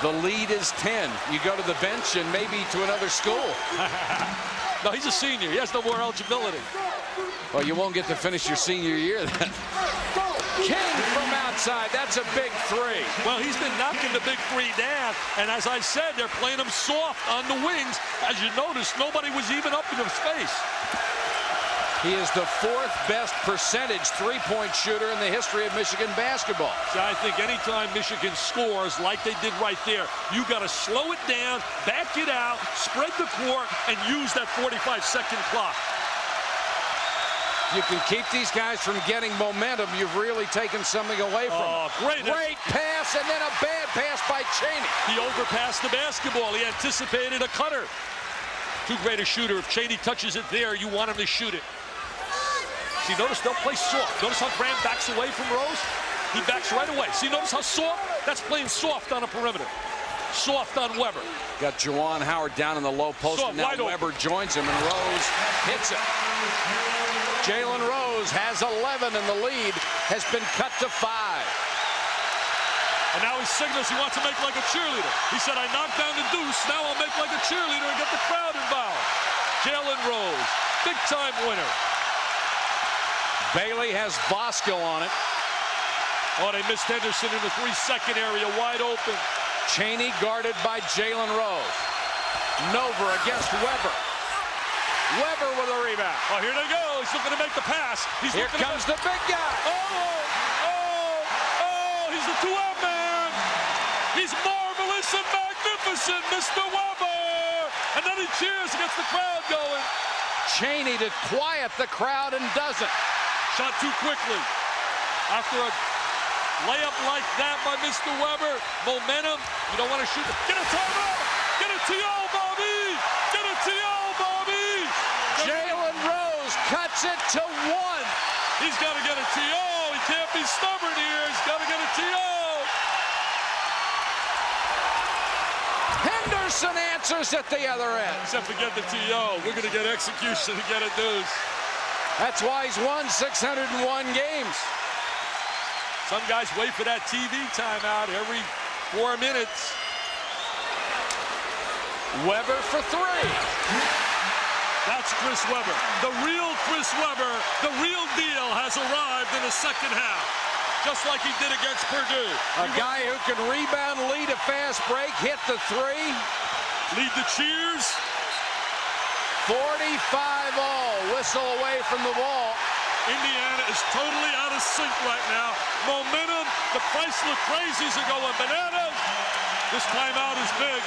The lead is 10. You go to the bench and maybe to another school. No, he's a senior. He has no more eligibility. Well, you won't get to finish your senior year then. King from outside. That's a big 3. Well, he's been knocking the big 3 down. And as I said, they're playing him soft on the wings. As you notice, nobody was even up in his face. He is the 4th best percentage 3-point shooter in the history of Michigan basketball. So I think anytime Michigan scores like they did right there, you got to slow it down, back it out, spread the court, and use that 45-second clock. You can keep these guys from getting momentum. You've really taken something away from them. Great pass, and then a bad pass by Cheaney. He overpassed the basketball. He anticipated a cutter. Too great a shooter. If Cheaney touches it there, you want him to shoot it. See, notice they'll play soft. Notice how Graham backs away from Rose? He backs right away. See, notice how soft? That's playing soft on a perimeter. Soft on Weber. Got Juwan Howard down in the low post, and now Weber joins him, and Rose hits it. Jalen Rose has 11, and the lead has been cut to 5. And now he signals he wants to make like a cheerleader. He said, I knocked down the deuce, now I'll make like a cheerleader and get the crowd involved. Jalen Rose, big-time winner. Bailey has Bosco on it. Oh, they missed Henderson in the 3-second area, wide open. Cheaney guarded by Jalen Rose. Nova against Weber. Weber with a rebound. Oh, here they go. He's looking to make the pass. Here comes the big guy. He's the 2-out man. He's marvelous and magnificent, Mr. Weber. And then he cheers and gets the crowd going. Cheaney to quiet the crowd and doesn't. Shot too quickly. After a layup like that by Mr. Weber, momentum, you don't want to shoot it. Get a timeout! Get a TO, Bobby! Get a TO, Bobby! Jalen Rose cuts it to 1. He's got to get a TO. He can't be stubborn here. He's got to get a TO. Henderson answers at the other end. Except to get the TO. We're going to get execution to get a deuce. That's why he's won 601 games. Some guys wait for that TV timeout every 4 minutes. Weber for 3. That's Chris Weber. The real Chris Weber, the real deal, has arrived in the second half. Just like he did against Purdue. A guy who can rebound, lead a fast break, hit the 3. Lead the cheers. 45 all. Whistle away from the ball. Indiana is totally out of sync right now. Momentum, the Chrysler Crazies are going bananas. This timeout is big.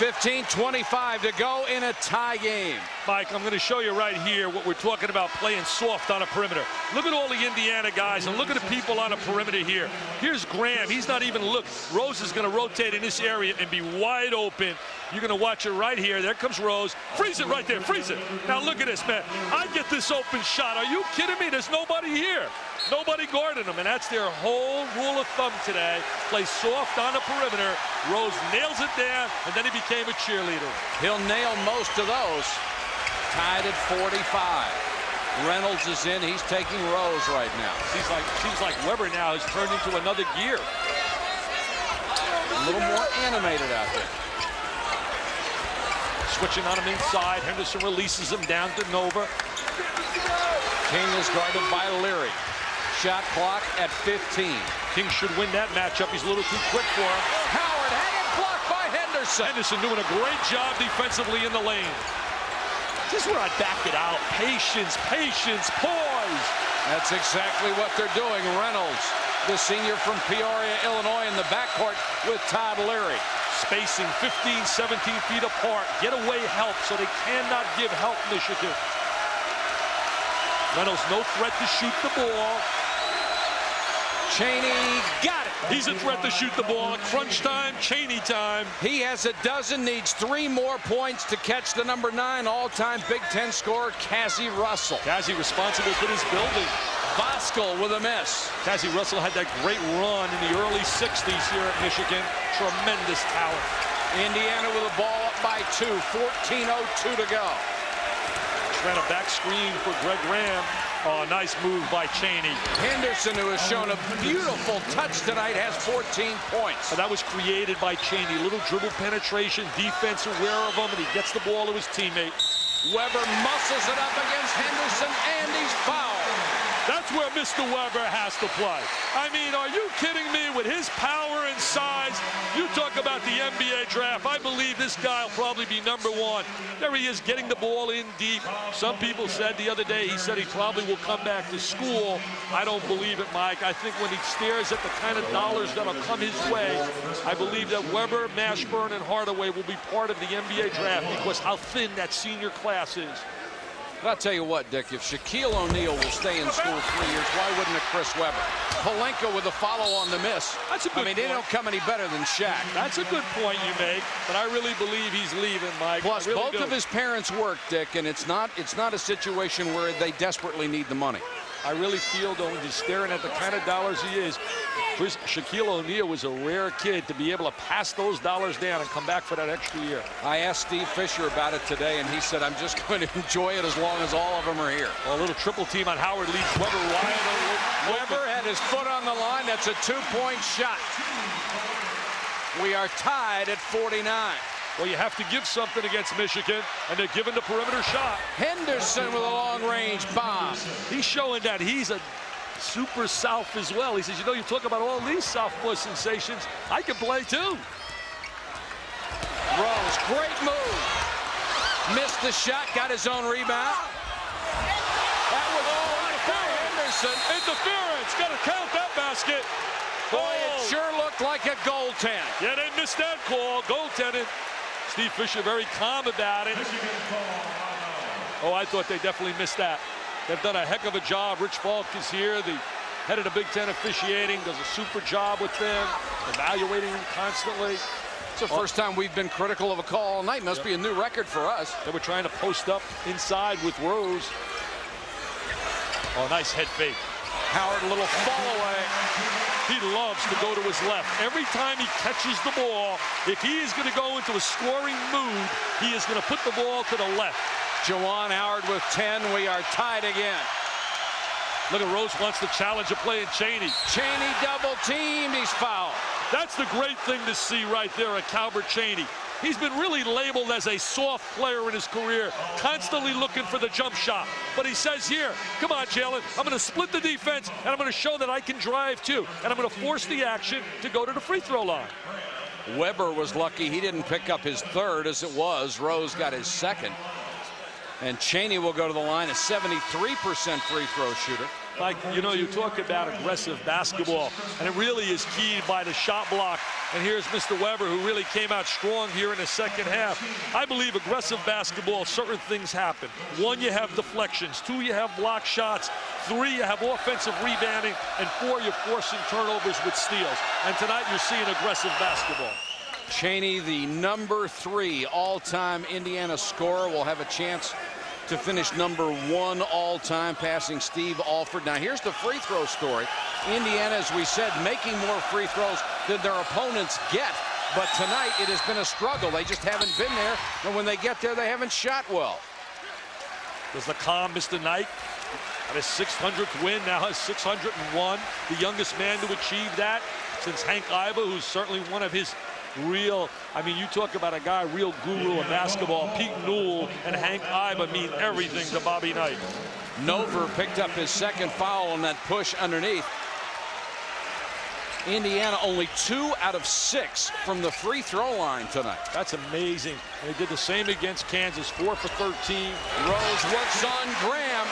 $15-25 to go in a tie game. Mike, I'm going to show you right here what we're talking about playing soft on a perimeter. Look at all the Indiana guys, and look at the people on a perimeter here. Here's Graham. He's not even look. Rose is going to rotate in this area and be wide open. You're going to watch it right here. There comes Rose. Freeze it right there. Freeze it. Now look at this, man. I get this open shot. Are you kidding me? There's nobody here. Nobody guarding them, and that's their whole rule of thumb today. Play soft on the perimeter. Rose nails it down, and then he became a cheerleader. He'll nail most of those. Tied at 45. Reynolds is in. He's taking Rose right now. Seems like Weber now has turned into another gear. A little more animated out there. Switching on him inside. Henderson releases him down to Nova. King is guarded by Leary. Shot clock at 15. King should win that matchup. He's a little too quick for him. Howard had it blocked by Henderson. Henderson doing a great job defensively in the lane. This is where I back it out. Patience, patience, poise. That's exactly what they're doing. Reynolds, the senior from Peoria, Illinois, in the backcourt with Todd Leary. Spacing 15, 17 feet apart. Get away help, so they cannot give help, Michigan. Reynolds, no threat to shoot the ball. Cheaney got it. He's a threat to shoot the ball. Crunch time, Cheaney time. He has a dozen, needs 3 more points to catch the number 9 all-time Big Ten scorer, Cassie Russell. Cassie responsible for this building. Voskuhl with a miss. Cassie Russell had that great run in the early 60s here at Michigan. Tremendous talent. Indiana with the ball up by 2. 14:02 to go. Ran a back screen for Greg Graham. Oh, nice move by Cheaney. Henderson, who has shown a beautiful touch tonight, has 14 points. And that was created by Cheaney. Little dribble penetration, defense aware of him, and he gets the ball to his teammate. Weber muscles it up against Henderson, and he's fouled. That's where Mr. Weber has to play. I mean, are you kidding me? With his power and size, you talk about the NBA draft. I believe this guy will probably be number 1. There he is getting the ball in deep. Some people said the other day, he said he probably will come back to school. I don't believe it, Mike. I think when he stares at the kind of dollars that will come his way, I believe that Weber, Mashburn, and Hardaway will be part of the NBA draft because how thin that senior class is. But I'll tell you what, Dick, if Shaquille O'Neal will stay in school 3 years, why wouldn't a Chris Webber? Palenka with a follow on the miss. That's a good they don't come any better than Shaq. That's a good point you make, but I really believe he's leaving, Mike. Plus, both of his parents work, Dick, and it's not a situation where they desperately need the money. I really feel, though, when you're staring at the kind of dollars he is, Shaquille O'Neal was a rare kid to be able to pass those dollars down and come back for that extra year. I asked Steve Fisher about it today, and he said, I'm just going to enjoy it as long as all of them are here. Well, a little triple team on Howard leads Webber wide. Webber had his foot on the line. That's a two-point shot. We are tied at 49. Well, you have to give something against Michigan, and they're giving the perimeter shot. Henderson with a long-range bomb. He's showing that he's a super South as well. He says, you know, you talk about all these sophomore sensations. I can play too. Rose, great move. Missed the shot, got his own rebound. That was Henderson. Interference, got to count that basket. Boy, it sure looked like a goaltend. Yeah, they missed that call. Goaltending. Steve Fisher very calm about it. Oh, I thought they definitely missed that. They've done a heck of a job. Rich Falk is here, the head of the Big Ten officiating, does a super job with them, evaluating them constantly. It's the first time we've been critical of a call all night. Must be a new record for us. They were trying to post up inside with Rose. Oh, nice head fake. Howard, a little fall away. He loves to go to his left. Every time he catches the ball, if he is going to go into a scoring mood, he is going to put the ball to the left. Juwan Howard with 10. We are tied again. Look at Rose wants to challenge a play in Cheaney. Cheaney double teamed. He's fouled. That's the great thing to see right there at Calbert Cheaney. He's been really labeled as a soft player in his career, constantly looking for the jump shot. But he says here, come on, Jalen, I'm going to split the defense, and I'm going to show that I can drive too. And I'm going to force the action to go to the free throw line. Webber was lucky he didn't pick up his third as it was. Rose got his second. And Cheaney will go to the line, a 73% free throw shooter. Mike, you know, you talk about aggressive basketball, and it really is keyed by the shot block. And here's Mr. Webber, who really came out strong here in the second half. I believe aggressive basketball, certain things happen. One, you have deflections. Two, you have block shots. Three, you have offensive rebounding. And four, you're forcing turnovers with steals. And tonight, you're seeing aggressive basketball. Cheaney, the number 3 all-time Indiana scorer, will have a chance to finish number 1 all-time, passing Steve Alford. Now, here's the free throw story. Indiana, as we said, making more free throws than their opponents get. But tonight, it has been a struggle. They just haven't been there. And when they get there, they haven't shot well. Does the calm Mr. Knight at his 600th win, now has 601. The youngest man to achieve that since Hank Iba, who's certainly one of his real, I mean, you talk about a guy, real guru of basketball. Pete Newell and Hank Iba mean everything to Bobby Knight. Nover picked up his second foul on that push underneath. Indiana only 2 out of 6 from the free throw line tonight. That's amazing. And they did the same against Kansas, 4 for 13. Rose works on Graham.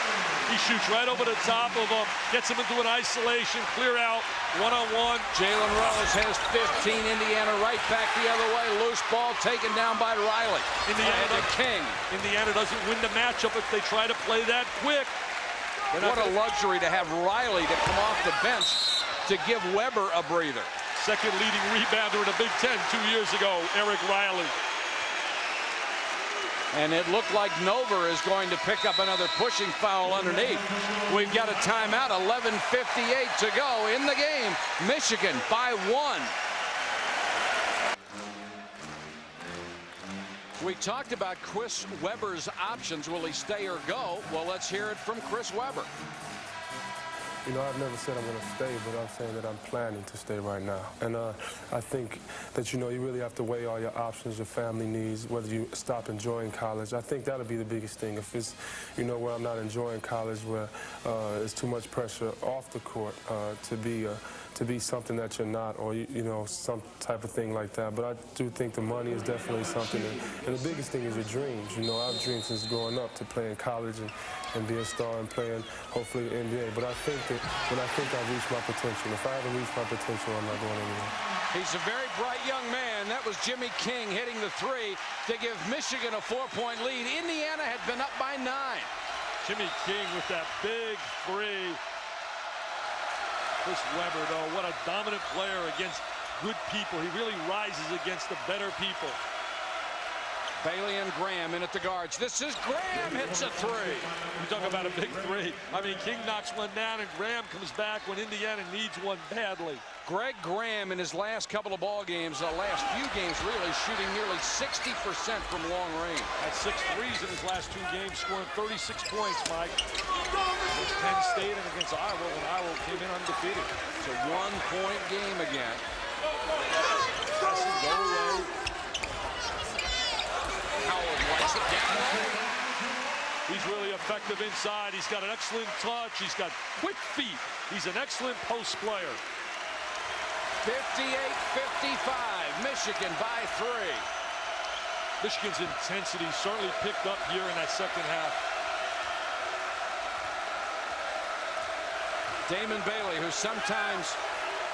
He shoots right over the top of him, gets him into an isolation, clear out, one-on-one. Jalen Rose has 15. Indiana right back the other way. Loose ball taken down by Riley. Indiana doesn't win the matchup if they try to play that quick. What a luxury to have Riley to come off the bench to give Webber a breather. Second leading rebounder in the Big Ten 2 years ago, Eric Riley. And it looked like Nover is going to pick up another pushing foul underneath. We've got a timeout, 11:58 to go in the game. Michigan by 1. We talked about Chris Webber's options. Will he stay or go? Well, let's hear it from Chris Webber. You know, I've never said I'm going to stay, but I'm saying that I'm planning to stay right now. And I think that, you know, you really have to weigh all your options, your family needs, whether you stop enjoying college. I think that'll be the biggest thing. If it's, you know, where I'm not enjoying college, where it's too much pressure off the court to be something that you're not, or, you know, some type of thing like that. But I do think the money is definitely something. And the biggest thing is your dreams. You know, I've dreamed since growing up to play in college and be a star and playing, hopefully, the NBA. But I think that when I think I've reached my potential, if I haven't reached my potential, I'm not going anywhere. He's a very bright young man. That was Jimmy King hitting the 3 to give Michigan a 4-point lead. Indiana had been up by 9. Jimmy King with that big three. Chris Webber, though, what a dominant player against good people. He really rises against the better people. Bailey and Graham in at the guards. This is Graham hits a three. You talk about a big three. I mean, King knocks one down, and Graham comes back when Indiana needs one badly. Greg Graham in his last couple of ball games, last few games, really shooting nearly 60% from long range. Had 6 threes in his last 2 games, scoring 36 points, Mike. Against Penn State and against Iowa, when Iowa came in undefeated. It's a 1-point game again. Passing go away. Howard likes it down low. He's really effective inside. He's got an excellent touch. He's got quick feet. He's an excellent post player. 58-55, Michigan by 3. Michigan's intensity certainly picked up here in that second half. Damon Bailey, who sometimes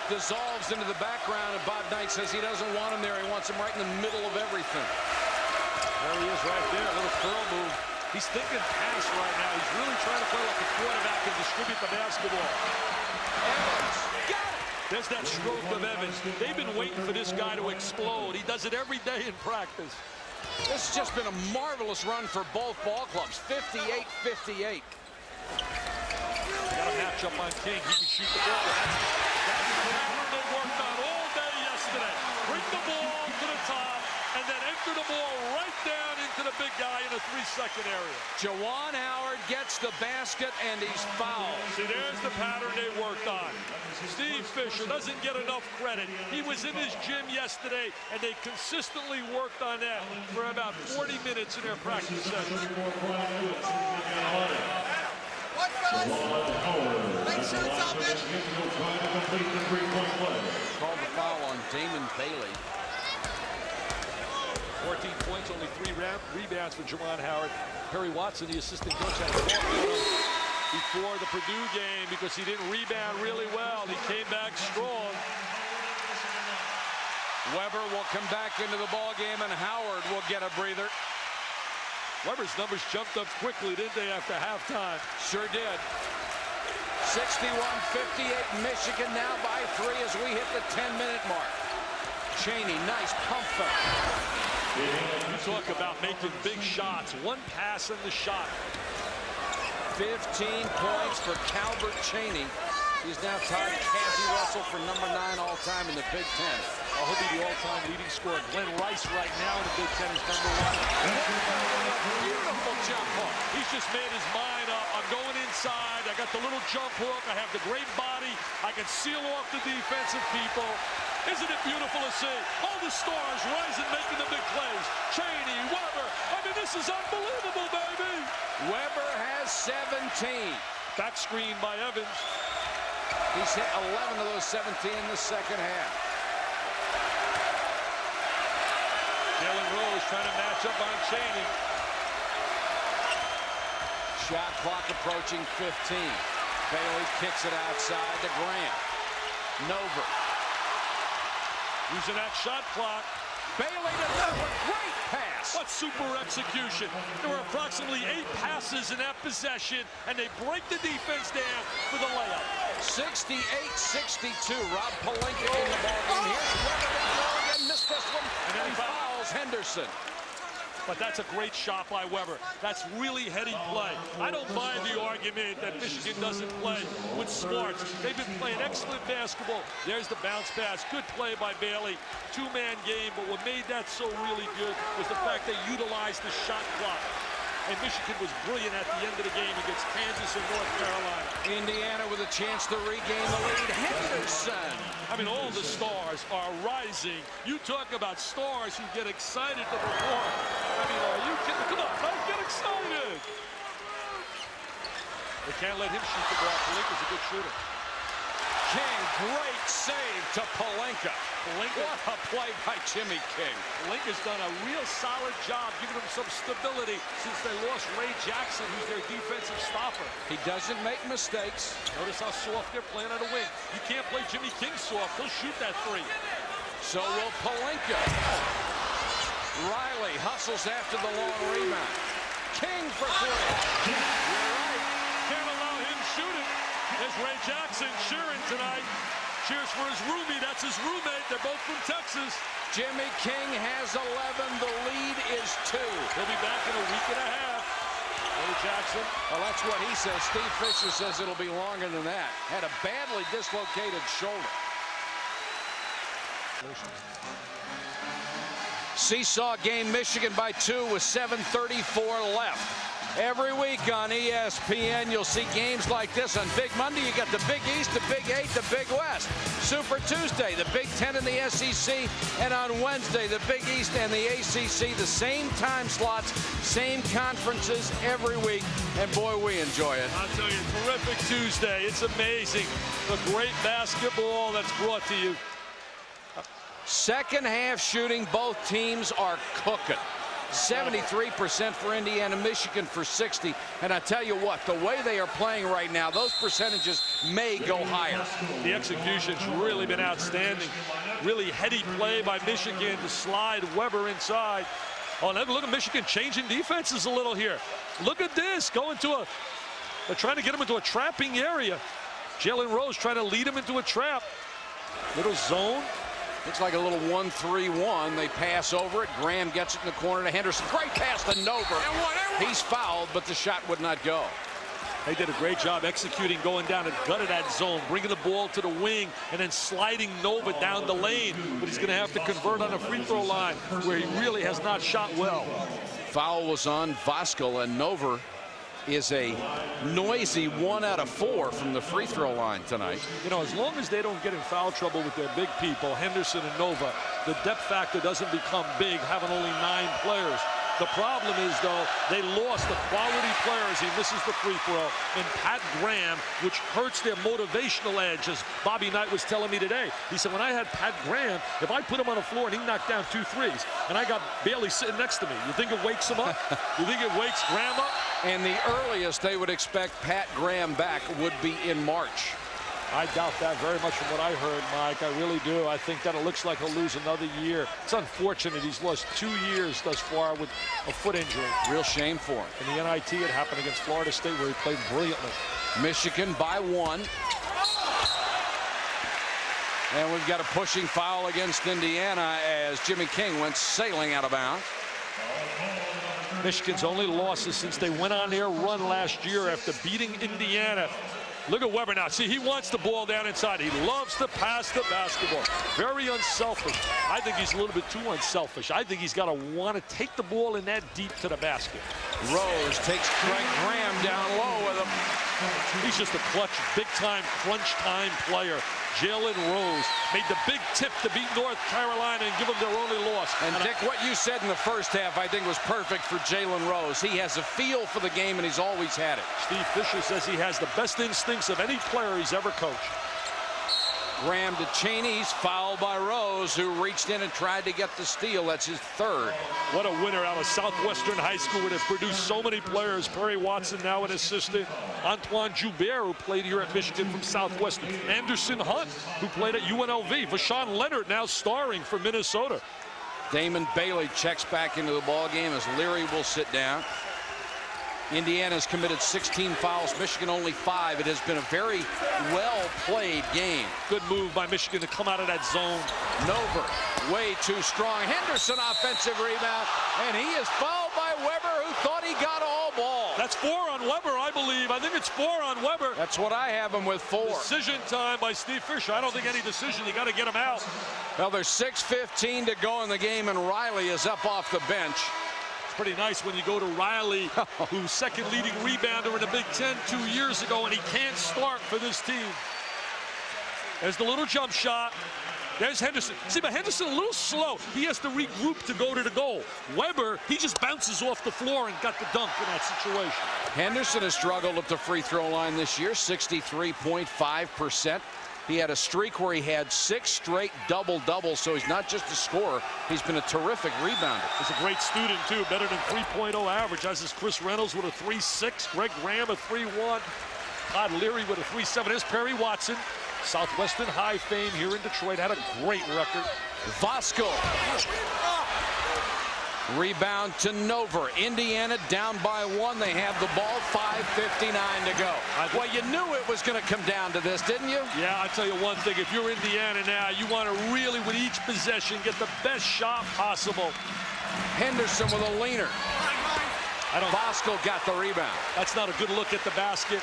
dissolves into the background, and Bob Knight says he doesn't want him there. He wants him right in the middle of everything. There he is right there, a little curl move. He's thinking pass right now. He's really trying to play like a quarterback and distribute the basketball. Evans, got it! There's that stroke of Evans. They've been waiting for this guy to explode. He does it every day in practice. This has just been a marvelous run for both ball clubs. 58-58. Got a matchup on King. He can shoot the ball. That's the pattern they worked on all day yesterday. Bring the ball to the top and then enter the ball right down into the big guy in the 3-second area. Juwan Howard gets the basket and he's fouled. See, there's the pattern they worked on. Steve Fisher doesn't get enough credit. He was in his gym yesterday, and they consistently worked on that for about 40 minutes in their practice session. What, fellas? Make sure it's all good. Called the foul on Damon Bailey. 14 points, only 3 rebounds for Juwan Howard. Perry Watson, the assistant coach, had a talk with him before the Purdue game because he didn't rebound really well. He came back strong. Weber will come back into the ball game, and Howard will get a breather. Weber's numbers jumped up quickly, didn't they, after halftime? Sure did. 61-58, Michigan now by 3 as we hit the 10-minute mark. Cheaney, nice pump fake. You talk about making big shots. 1 pass and the shot. 15 points for Calbert Cheaney. He's now tied Cassie Russell for number 9 all-time in the Big Ten. He'll be the all-time leading scorer. Glenn Rice right now in the Big Ten is number 1. Beautiful jump hook. He's just made his mind up. I'm going inside. I got the little jump hook. I have the great body. I can seal off the defensive people. Isn't it beautiful to see? All the stars rising, making the big plays. Cheaney, Weber. I mean, this is unbelievable, baby. Weber has 17. Back screen by Evans. He's hit 11 of those 17 in the second half. Jalen Rose trying to match up on Cheaney. Shot clock approaching 15. Bailey kicks it outside to Graham. Nover. Using that shot clock. Bailey to Nover. Great pass. What super execution. There were approximately 8 passes in that possession, and they break the defense down for the layup. 68-62. Rob Pelinka in the ballgame. Here's Weber down low again. Missed this one. And he fouls Henderson. But that's a great shot by Weber. That's really heady play. I don't mind the argument that Michigan doesn't play with smarts. They've been playing excellent basketball. There's the bounce pass. Good play by Bailey. 2-man game, but what made that so really good was the fact they utilized the shot clock. And Michigan was brilliant at the end of the game against Kansas and North Carolina. Indiana with a chance to regain the lead. Henderson. I mean, all the stars are rising. You talk about stars who get excited to perform. I mean, are you kidding? Come on, don't get excited. They can't let him shoot the ball. Pelinka's a good shooter. King, great save to Pelinka. What a play by Jimmy King. Pelinka's done a real solid job giving them some stability since they lost Ray Jackson, who's their defensive stopper. He doesn't make mistakes. Notice how soft they're playing on the wing. You can't play Jimmy King soft. He'll shoot that 3. So will Pelinka. Riley hustles after the long rebound. King for 3. Trey Jackson cheering tonight. Cheers for his roomie. That's his roommate. They're both from Texas. Jimmy King has 11. The lead is 2. He'll be back in a week and a half. Trey Jackson. Well, that's what he says. Steve Fisher says it'll be longer than that. Had a badly dislocated shoulder. Seesaw game, Michigan by 2 with 7:34 left. Every week on ESPN, you'll see games like this. On Big Monday, you got the Big East, the Big 8, the Big West. Super Tuesday, the Big 10 and the SEC. And on Wednesday, the Big East and the ACC. The same time slots, same conferences every week. And boy, we enjoy it. I'll tell you, terrific Tuesday. It's amazing. The great basketball that's brought to you. Second half shooting, both teams are cooking. 73% for Indiana, Michigan for 60. And I tell you what, the way they are playing right now, those percentages may go higher. The execution's really been outstanding. Really heady play by Michigan to slide Weber inside. Oh, and look at Michigan changing defenses a little here. Look at this, they're trying to get him into a trapping area. Jalen Rose trying to lead him into a trap. Little zone. Looks like a little 1-3-1. They pass over it. Graham gets it in the corner to Henderson. Great pass to Nova. He's fouled, but the shot would not go. They did a great job executing, going down and gutted that zone, bringing the ball to the wing, and then sliding Nova down the lane. But he's going to have to convert on the free throw line, where he really has not shot well. Foul was on Voskuhl, and Nova is a noisy 1 out of 4 from the free throw line tonight. You know, as long as they don't get in foul trouble with their big people, Henderson and Nova, the depth factor doesn't become big, having only 9 players. The problem is, though, they lost the quality players. He misses the free throw. And Pat Graham, which hurts their motivational edge, as Bobby Knight was telling me today. He said, when I had Pat Graham, if I put him on the floor and he knocked down 2 threes, and I got Bailey sitting next to me, you think it wakes him up? You think it wakes Graham up? And the earliest they would expect Pat Graham back would be in March. I doubt that very much from what I heard, Mike. I really do. I think that it looks like he'll lose another year. It's unfortunate he's lost 2 years thus far with a foot injury. Real shame for him. In the NIT, it happened against Florida State, where he played brilliantly. Michigan by 1. And we've got a pushing foul against Indiana as Jimmy King went sailing out of bounds. Michigan's only losses since they went on their run last year after beating Indiana. Look at Weber now. See, he wants the ball down inside. He loves to pass the basketball. Very unselfish. I think he's a little bit too unselfish. I think he's got to want to take the ball in that deep to the basket. Rose takes Craig Graham down low with him. He's just a clutch, big-time, crunch-time player. Jalen Rose made the big tip to beat North Carolina and give them their only loss. And Dick, what you said in the first half, I think, was perfect for Jalen Rose. He has a feel for the game, and he's always had it. Steve Fisher says he has the best instincts of any player he's ever coached. Graham to Cheaney. He's fouled by Rose, who reached in and tried to get the steal. That's his 3rd. What a winner out of Southwestern High School, where they've produced so many players. Perry Watson, now an assistant. Antoine Joubert, who played here at Michigan from Southwestern. Anderson Hunt, who played at UNLV. Vashawn Leonard, now starring for Minnesota. Damon Bailey checks back into the ball game as Leary will sit down. Indiana's committed 16 fouls, Michigan only 5. It has been a very well-played game. Good move by Michigan to come out of that zone. Nova, way too strong. Henderson, offensive rebound, and he is fouled by Weber, who thought he got all ball. That's 4 on Weber, I believe. I think it's 4 on Weber. That's what I have him with 4. Decision time by Steve Fisher. I don't think any decision. You got to get him out. Well, there's 6:15 to go in the game, and Riley is up off the bench. Pretty nice when you go to Riley, who's second leading rebounder in the Big Ten 2 years ago, and he can't start for this team. There's the little jump shot. There's Henderson. See, but Henderson a little slow. He has to regroup to go to the goal. Weber, he just bounces off the floor and got the dunk in that situation. Henderson has struggled at the free throw line this year, 63.5%. He had a streak where he had 6 straight double-doubles, so he's not just a scorer. He's been a terrific rebounder. He's a great student, too. Better than 3.0 average, as is Chris Reynolds with a 3.6. Greg Graham a 3.1. Todd Leary with a 3.7. There's Perry Watson. Southwestern High fame here in Detroit. Had a great record. Voskuhl. Rebound to Nover. Indiana down by 1. They have the ball. 5:59 to go. Well, you knew it was going to come down to this, didn't you? Yeah, I'll tell you one thing. If you're Indiana now, you want to really, with each possession, get the best shot possible. Henderson with a leaner. Bosco got the rebound. That's not a good look at the basket.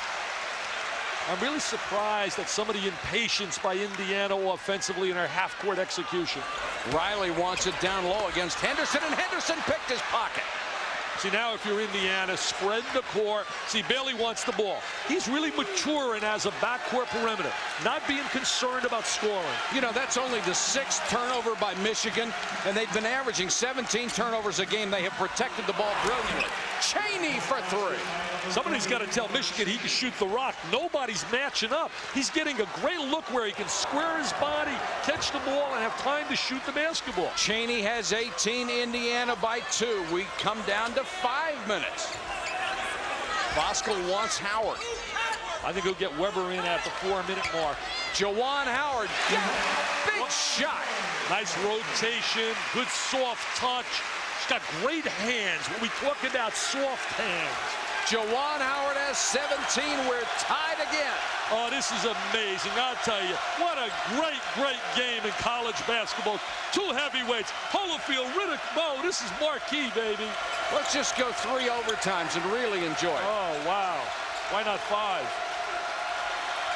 I'm really surprised at some of the impatience by Indiana offensively in their half-court execution. Riley wants it down low against Henderson, and Henderson picked his pocket. See, now if you're Indiana, spread the court. See, Bailey wants the ball. He's really maturing as a backcourt perimeter, not being concerned about scoring. You know, that's only the 6th turnover by Michigan, and they've been averaging 17 turnovers a game. They have protected the ball brilliantly. Cheaney for 3. Somebody's got to tell Michigan he can shoot the rock. Nobody's matching up. He's getting a great look where he can square his body, catch the ball, and have time to shoot the basketball. Cheaney has 18, Indiana by 2. We come down to 5 minutes. Bosco wants Howard. I think he'll get Weber in at the 4-minute mark. Juwan Howard, big shot. Nice rotation, good soft touch. He's got great hands. When we talk about soft hands. Juwan Howard has 17. We're tied again. Oh, this is amazing. I'll tell you, what a great game in college basketball. 2 heavyweights, Holyfield, Riddick, Moe. This is marquee, baby. Let's just go 3 overtimes and really enjoy it. Oh, wow. Why not 5?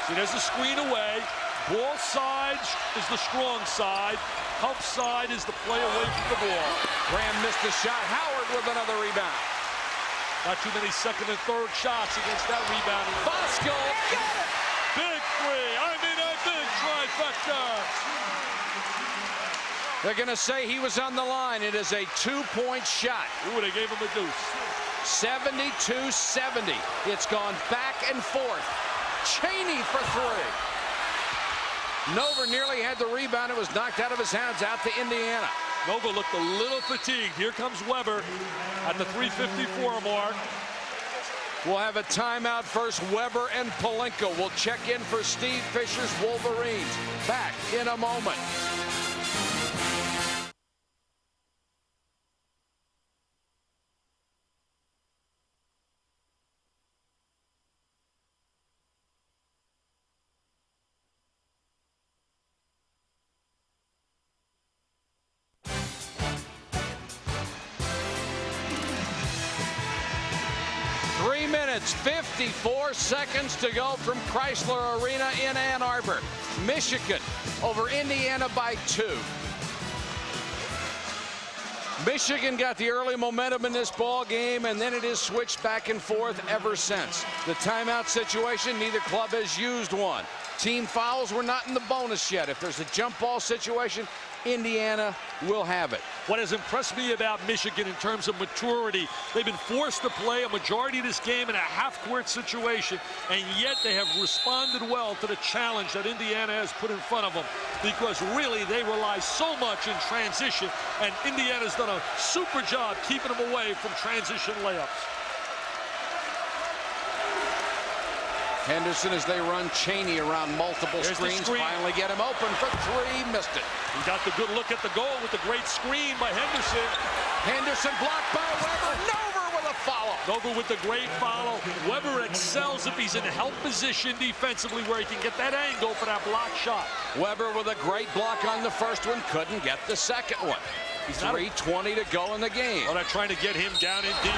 See, there's a screen away. Ball side is the strong side. Help side is the play away from the ball. Graham missed the shot. Howard with another rebound. Not too many second and third shots against that rebounding. Bosco got it. Big 3. I mean a big trifecta. They're going to say he was on the line. It is a 2-point shot. Ooh, they gave him a deuce. 72-70. It's gone back and forth. Cheaney for 3. Nover nearly had the rebound. It was knocked out of his hands, out to Indiana. Nova looked a little fatigued. Here comes Weber at the 3:54 mark. We'll have a timeout first. Weber and Pelinka will check in for Steve Fisher's Wolverines. Back in a moment. Minutes, 54 seconds to go from Chrysler Arena in Ann Arbor. Michigan over Indiana by 2. Michigan got the early momentum in this ball game, and then it has switched back and forth ever since. The timeout situation, neither club has used one. Team fouls were not in the bonus yet. If there's a jump ball situation, Indiana will have it. What has impressed me about Michigan in terms of maturity, they've been forced to play a majority of this game in a half-court situation, and yet they have responded well to the challenge that Indiana has put in front of them, because really they rely so much in transition, and Indiana's done a super job keeping them away from transition layups. Henderson, as they run Cheaney around multiple screens, finally get him open for 3, missed it. He got the good look at the goal with the great screen by Henderson. Henderson blocked by Weber. Nover with a follow. Nover with the great follow. Weber excels if he's in help position defensively where he can get that angle for that block shot. Weber with a great block on the first one, couldn't get the second one. 3:20 to go in the game. Oh, they're trying to get him down in deep.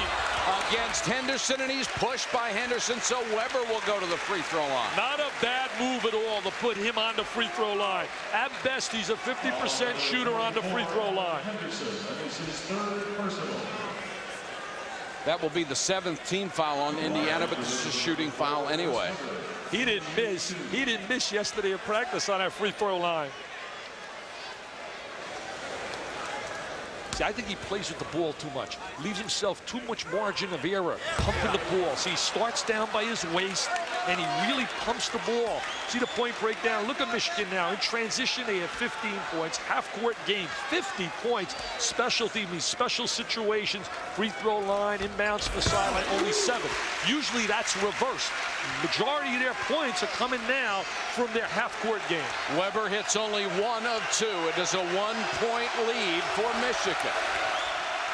Against Henderson, and he's pushed by Henderson, so Weber will go to the free throw line. Not a bad move at all to put him on the free throw line. At best, he's a 50% shooter on the free throw line. That will be the 7th team foul on Indiana, but this is a shooting foul anyway. He didn't miss. He didn't miss yesterday in practice on that free throw line. I think he plays with the ball too much, leaves himself too much margin of error, pumping the ball. See, he starts down by his waist, and he really pumps the ball. See the point breakdown? Look at Michigan now. In transition, they have 15 points. Half-court game, 50 points. Special teams, special situations, free throw line, inbounds for the sideline, only 7. Usually that's reversed. Majority of their points are coming now from their half-court game. Weber hits only 1 of 2. It is a 1-point lead for Michigan.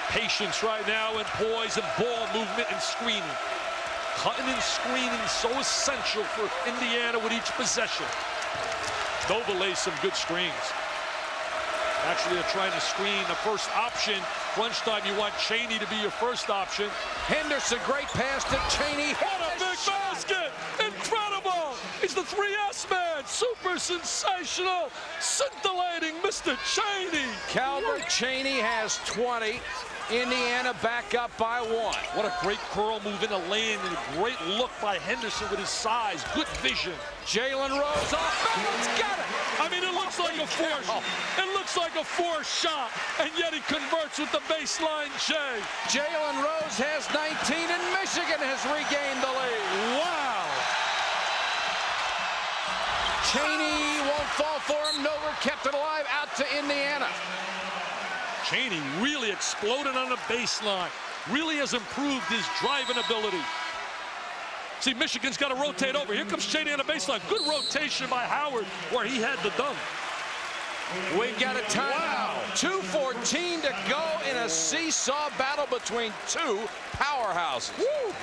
Patience right now and poise and ball movement and screening. Cutting and screening so essential for Indiana with each possession. Nova lays some good screens. Actually, they're trying to screen the first option. Crunch time, you want Cheaney to be your first option. Henderson, great pass to Cheaney. What a big basket! Incredible! He's the 3S man. Super sensational, scintillating Mr. Cheaney. Calbert, Cheaney has 20. Indiana back up by 1. What a great curl move in the lane and a great look by Henderson with his size. Good vision. Jalen Rose off balance, got it. I mean, it looks like a force. It looks like a force shot, and yet he converts with the baseline J. Jalen Rose has 19, and Michigan has regained the lead. Wow. Cheaney won't fall for him. Nova kept it alive out to Indiana. Cheaney really exploded on the baseline. Really has improved his driving ability. See, Michigan's got to rotate over. Here comes Cheaney on the baseline. Good rotation by Howard where he had the dunk. We've got a timeout. Wow. 2:14 to go in a seesaw battle between two powerhouses. Woo.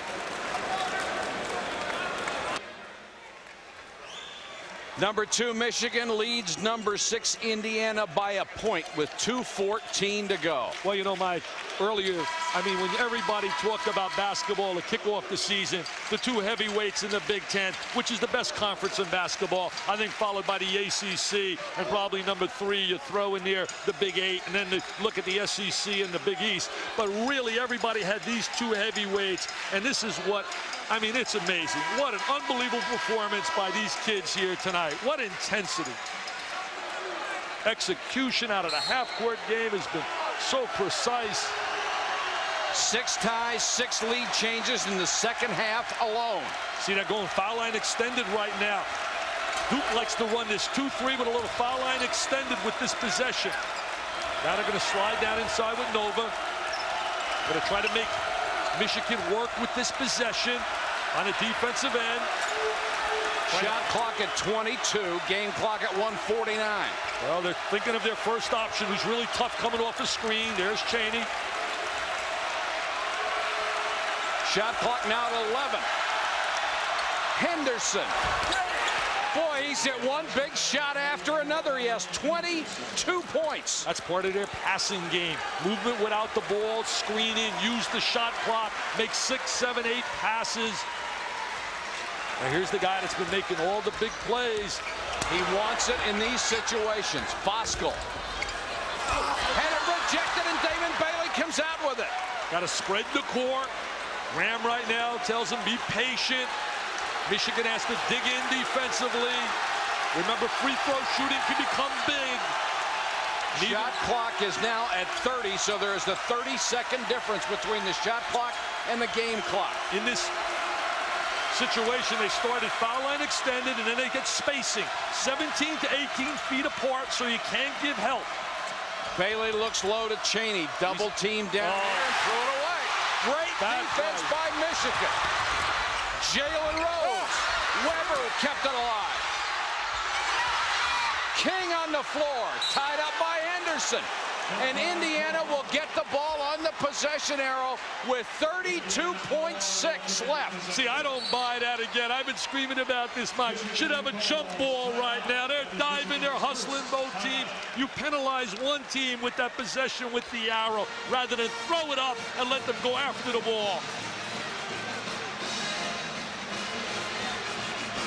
Number 2 Michigan leads number 6 Indiana by a point with 2:14 to go. Well, you know, Mike, earlier, I mean, when everybody talked about basketball to kick off the season, the two heavyweights in the Big Ten, which is the best conference in basketball, I think followed by the ACC, and probably number 3, you throw in there the Big 8, and then look at the SEC and the Big East. But really, everybody had these two heavyweights, and this is what, I mean, it's amazing. What an unbelievable performance by these kids here tonight. What intensity. Execution out of the half-court game has been so precise. 6 ties, 6 lead changes in the second half alone. See, they're going foul line extended right now. Duke likes to run this 2-3 with a little foul line extended with this possession. Now they're going to slide down inside with Nova. Going to try to make Michigan work with this possession on the defensive end. Shot clock at 22, game clock at 1:49. Well, they're thinking of their first option, who's really tough coming off the screen. There's Cheaney. Shot clock now at 11. Henderson. Boy, he's hit one big shot after another. He has 22 points. That's part of their passing game. Movement without the ball, screening, use the shot clock, make 6, 7, 8 passes. Now here's the guy that's been making all the big plays. He wants it in these situations. Voskuhl. Had it rejected, and Damon Bailey comes out with it. Got to spread the court. Graham right now tells him be patient. Michigan has to dig in defensively. Remember, free throw shooting can become big. Shot clock is now at 30, so there is the 30-second difference between the shot clock and the game clock. In this situation, they started foul line extended, and then they get spacing 17 to 18 feet apart, so you can't give help. Bailey looks low to Cheaney. Double team down there and throw it away. Great defense by Michigan. Jalen Rose. Weber kept it alive. King on the floor. Tied up by Henderson. And Indiana will get the ball on the possession arrow with 32.6 left. See, I don't buy that again. I've been screaming about this, Mike. Should have a jump ball right now. They're diving, they're hustling both teams. You penalize one team with that possession with the arrow rather than throw it up and let them go after the ball.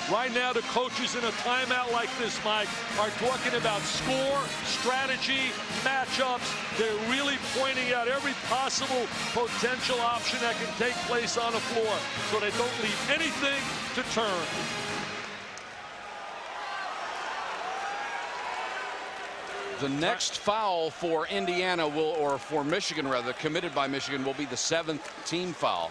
Right now, the coaches in a timeout like this, Mike, are talking about score, strategy, matchups. They're really pointing out every possible potential option that can take place on the floor so they don't leave anything to turn. The next foul for Indiana or for Michigan rather, committed by Michigan, will be the 7th team foul.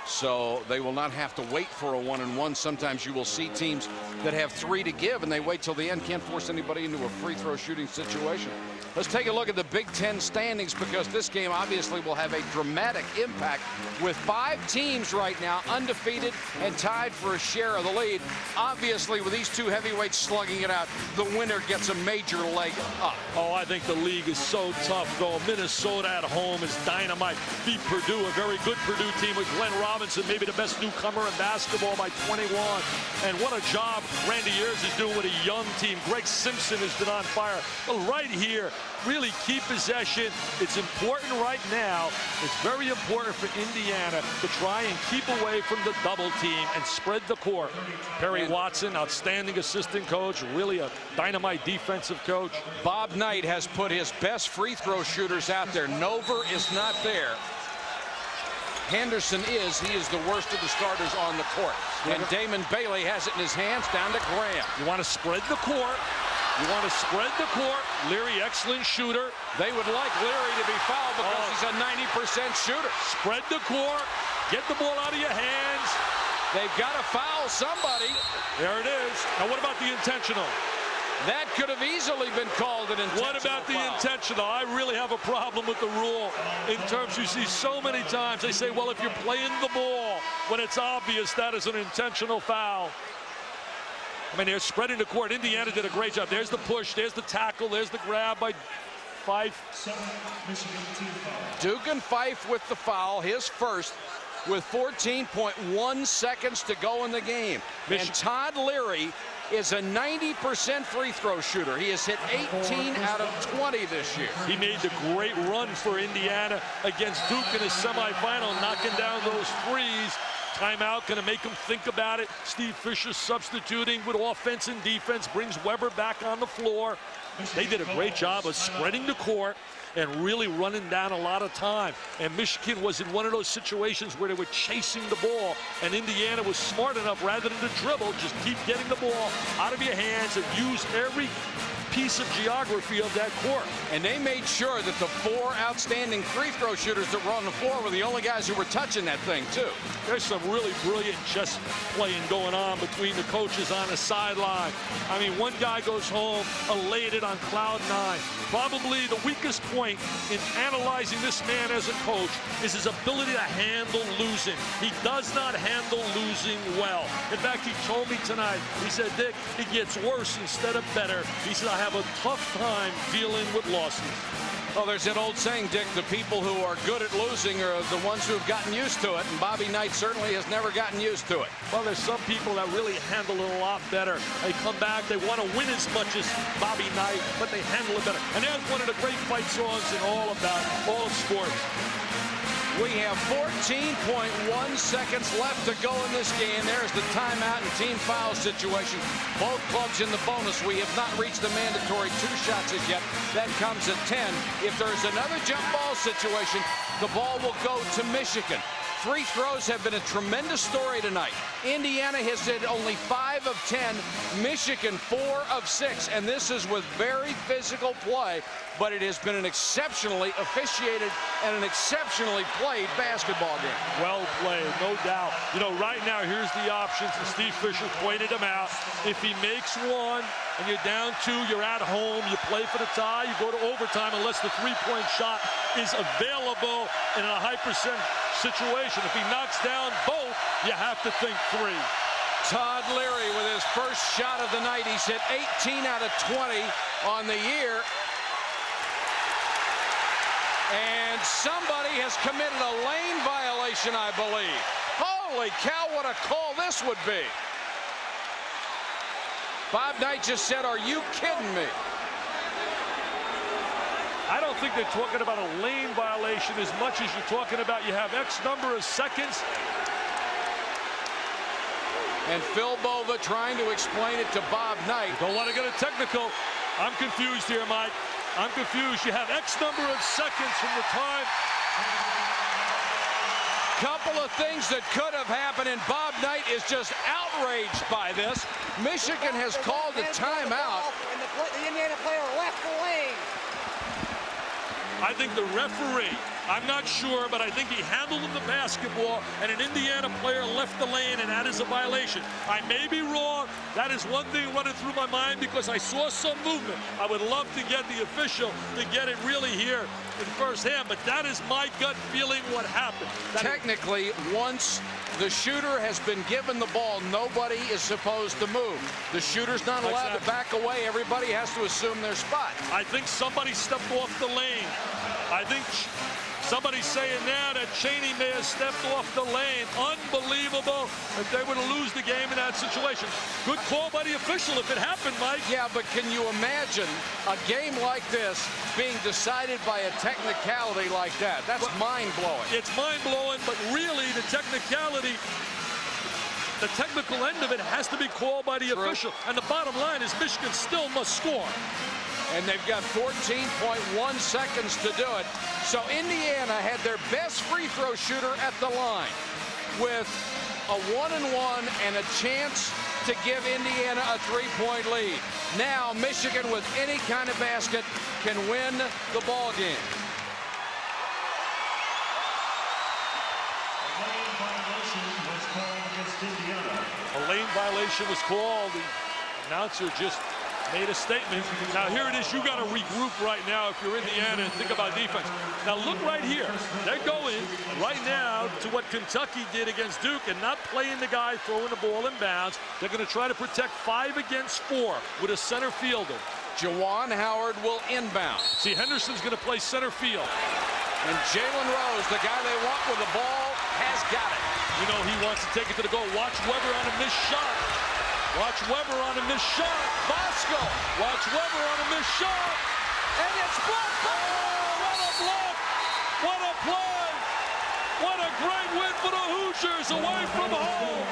So they will not have to wait for a 1-and-1. Sometimes you will see teams that have 3 to give and they wait till the end, can't force anybody into a free throw shooting situation. Let's take a look at the Big Ten standings, because this game obviously will have a dramatic impact with 5 teams right now undefeated and tied for a share of the lead. Obviously, with these 2 heavyweights slugging it out, the winner gets a major leg up. Oh, I think the league is so tough, though. Minnesota at home is dynamite. Beat Purdue, a very good Purdue team with Glenn Robinson, maybe the best newcomer in basketball by 21. And what a job Randy Ayers is doing with a young team. Greg Simpson has been on fire. Well, right here, really keep possession. It's important right now. It's very important for Indiana to try and keep away from the double team and spread the court. Perry Watson, outstanding assistant coach, really a dynamite defensive coach. Bob Knight has put his best free throw shooters out there. Nover is not there. Henderson is. He is the worst of the starters on the court. And Damon Bailey has it in his hands, down to Graham. You want to spread the court. You want to spread the court. Leary, excellent shooter. They would like Leary to be fouled because he's a 90% shooter. Spread the court. Get the ball out of your hands. They've got to foul somebody. There it is. Now, what about the intentional? That could have easily been called an intentional What about the foul. intentional? I really have a problem with the rule in terms you see so many times. They say, well, if you're playing the ball when it's obvious, that is an intentional foul. I mean, they're spreading the court. Indiana did a great job. There's the push. There's the tackle. There's the grab by Fife. Dugan Fife with the foul, his first, with 14.1 seconds to go in the game. And Todd Leary is a 90% free throw shooter. He has hit 18 out of 20 this year. He made the great run for Indiana against Duke in his semifinal, knocking down those threes. Timeout, going to make him think about it. Steve Fisher substituting with offense and defense, brings Weber back on the floor. They did a great job of spreading the court and really running down a lot of time. And Michigan was in one of those situations where they were chasing the ball, and Indiana was smart enough, rather than to dribble, just keep getting the ball out of your hands and use every piece of geography of that court. And they made sure that the 4 outstanding free throw shooters that were on the floor were the only guys who were touching that thing, too. There's some really brilliant chess playing going on between the coaches on the sideline. I mean, one guy goes home elated on cloud 9. Probably the weakest point in analyzing this man as a coach is his ability to handle losing. He does not handle losing well. In fact, he told me tonight, he said, Dick, it gets worse instead of better. He said, I have a tough time dealing with losses. Well, there's an old saying, Dick, the people who are good at losing are the ones who have gotten used to it, and Bobby Knight certainly has never gotten used to it. Well, there's some people that really handle it a lot better. They come back, they want to win as much as Bobby Knight, but they handle it better. And there's one of the great fight songs in all of sports. We have 14.1 seconds left to go in this game. There's the timeout and team foul situation. Both clubs in the bonus. We have not reached the mandatory 2 shots as yet. That comes at 10. If there's another jump ball situation, the ball will go to Michigan. Free throws have been a tremendous story tonight. Indiana has hit only 5 of 10. Michigan 4 of 6. And this is with very physical play. But it has been an exceptionally officiated and an exceptionally played basketball game. Well played, no doubt. You know, right now, here's the options, and Steve Fisher pointed them out. If he makes 1 and you're down 2, you're at home, you play for the tie, you go to overtime unless the 3-point shot is available in a high percent situation. If he knocks down both, you have to think 3. Todd Leary with his first shot of the night. He's hit 18 out of 20 on the year. And somebody has committed a lane violation, I believe. Holy cow, what a call this would be. Bob Knight just said, are you kidding me? I don't think they're talking about a lane violation as much as you're talking about you have X number of seconds. And Phil Bova trying to explain it to Bob Knight. Don't want to get a technical. I'm confused here, Mike. I'm confused. You have X number of seconds from the time. Couple of things that could have happened, and Bob Knight is just outraged by this. Michigan has called a timeout. And the Indiana player left the lane. I think the referee, I'm not sure, but I think he handled the basketball, and an Indiana player left the lane, and that is a violation. I may be wrong. That is one thing running through my mind because I saw some movement. I would love to get the official to get it really here in firsthand, but that is my gut feeling what happened. Technically, once the shooter has been given the ball, nobody is supposed to move. The shooter's not allowed to back away. Everybody has to assume their spot. I think somebody stepped off the lane. I think somebody's saying now that Cheaney may have stepped off the lane. Unbelievable that they would lose the game in that situation. Good call by the official if it happened, Mike. Yeah, but can you imagine a game like this being decided by a technicality like that? That's mind-blowing. It's mind-blowing, but really the technicality, the technical end of it has to be called by the official. And the bottom line is Michigan still must score. And they've got 14.1 seconds to do it. So Indiana had their best free throw shooter at the line with a 1-and-1 and a chance to give Indiana a 3-point lead. Now Michigan, with any kind of basket, can win the ball game. A lane violation was called. The announcer just made a statement. Now here it is. You got to regroup right now if you're Indiana and think about defense. Now look right here. They're going right now to what Kentucky did against Duke and not playing the guy throwing the ball in bounds. They're going to try to protect 5 against 4 with a center fielder. Juwan Howard will inbound. See, Henderson's going to play center field. And Jalen Rose, the guy they want with the ball, has got it. You know he wants to take it to the goal. Watch Weber on a missed shot. Watch Weber on a missed shot. Bosco. Watch Weber on a missed shot. And it's blocked. Oh, what a block. What a play. What a great win for the Hoosiers away from home.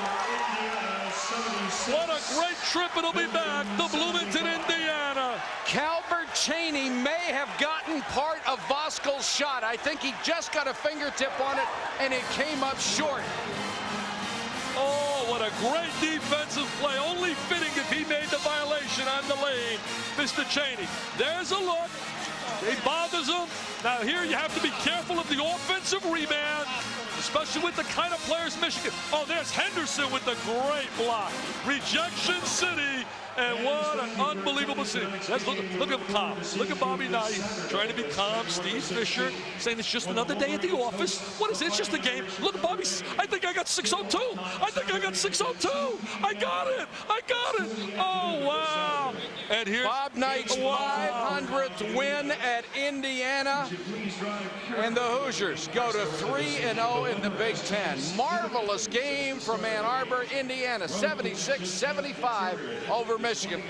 What a great trip it'll be back to Bloomington, Indiana. Calbert Cheaney may have gotten part of Bosco's shot. I think he just got a fingertip on it, and it came up short. Oh, what a great defensive play. Only fitting if he made the violation on the lane. Mr. Cheaney. There's a look. It bothers him. Now here you have to be careful of the offensive rebound, especially with the kind of players Michigan. Oh, there's Henderson with the great block. Rejection City. And what an unbelievable city. Look at calm. Look at Bobby Knight trying to be calm. Steve Fisher saying it's just another day at the office. What is it? It's just a game. Look at Bobby. I think I got 602. I think I got 602. I got it. I got it. Oh, wow. And here's Bob Knight's 500th win at Indiana. And the Hoosiers go to 3-0 in the Big Ten. Marvelous game from Ann Arbor, Indiana. 76-75 over Michigan.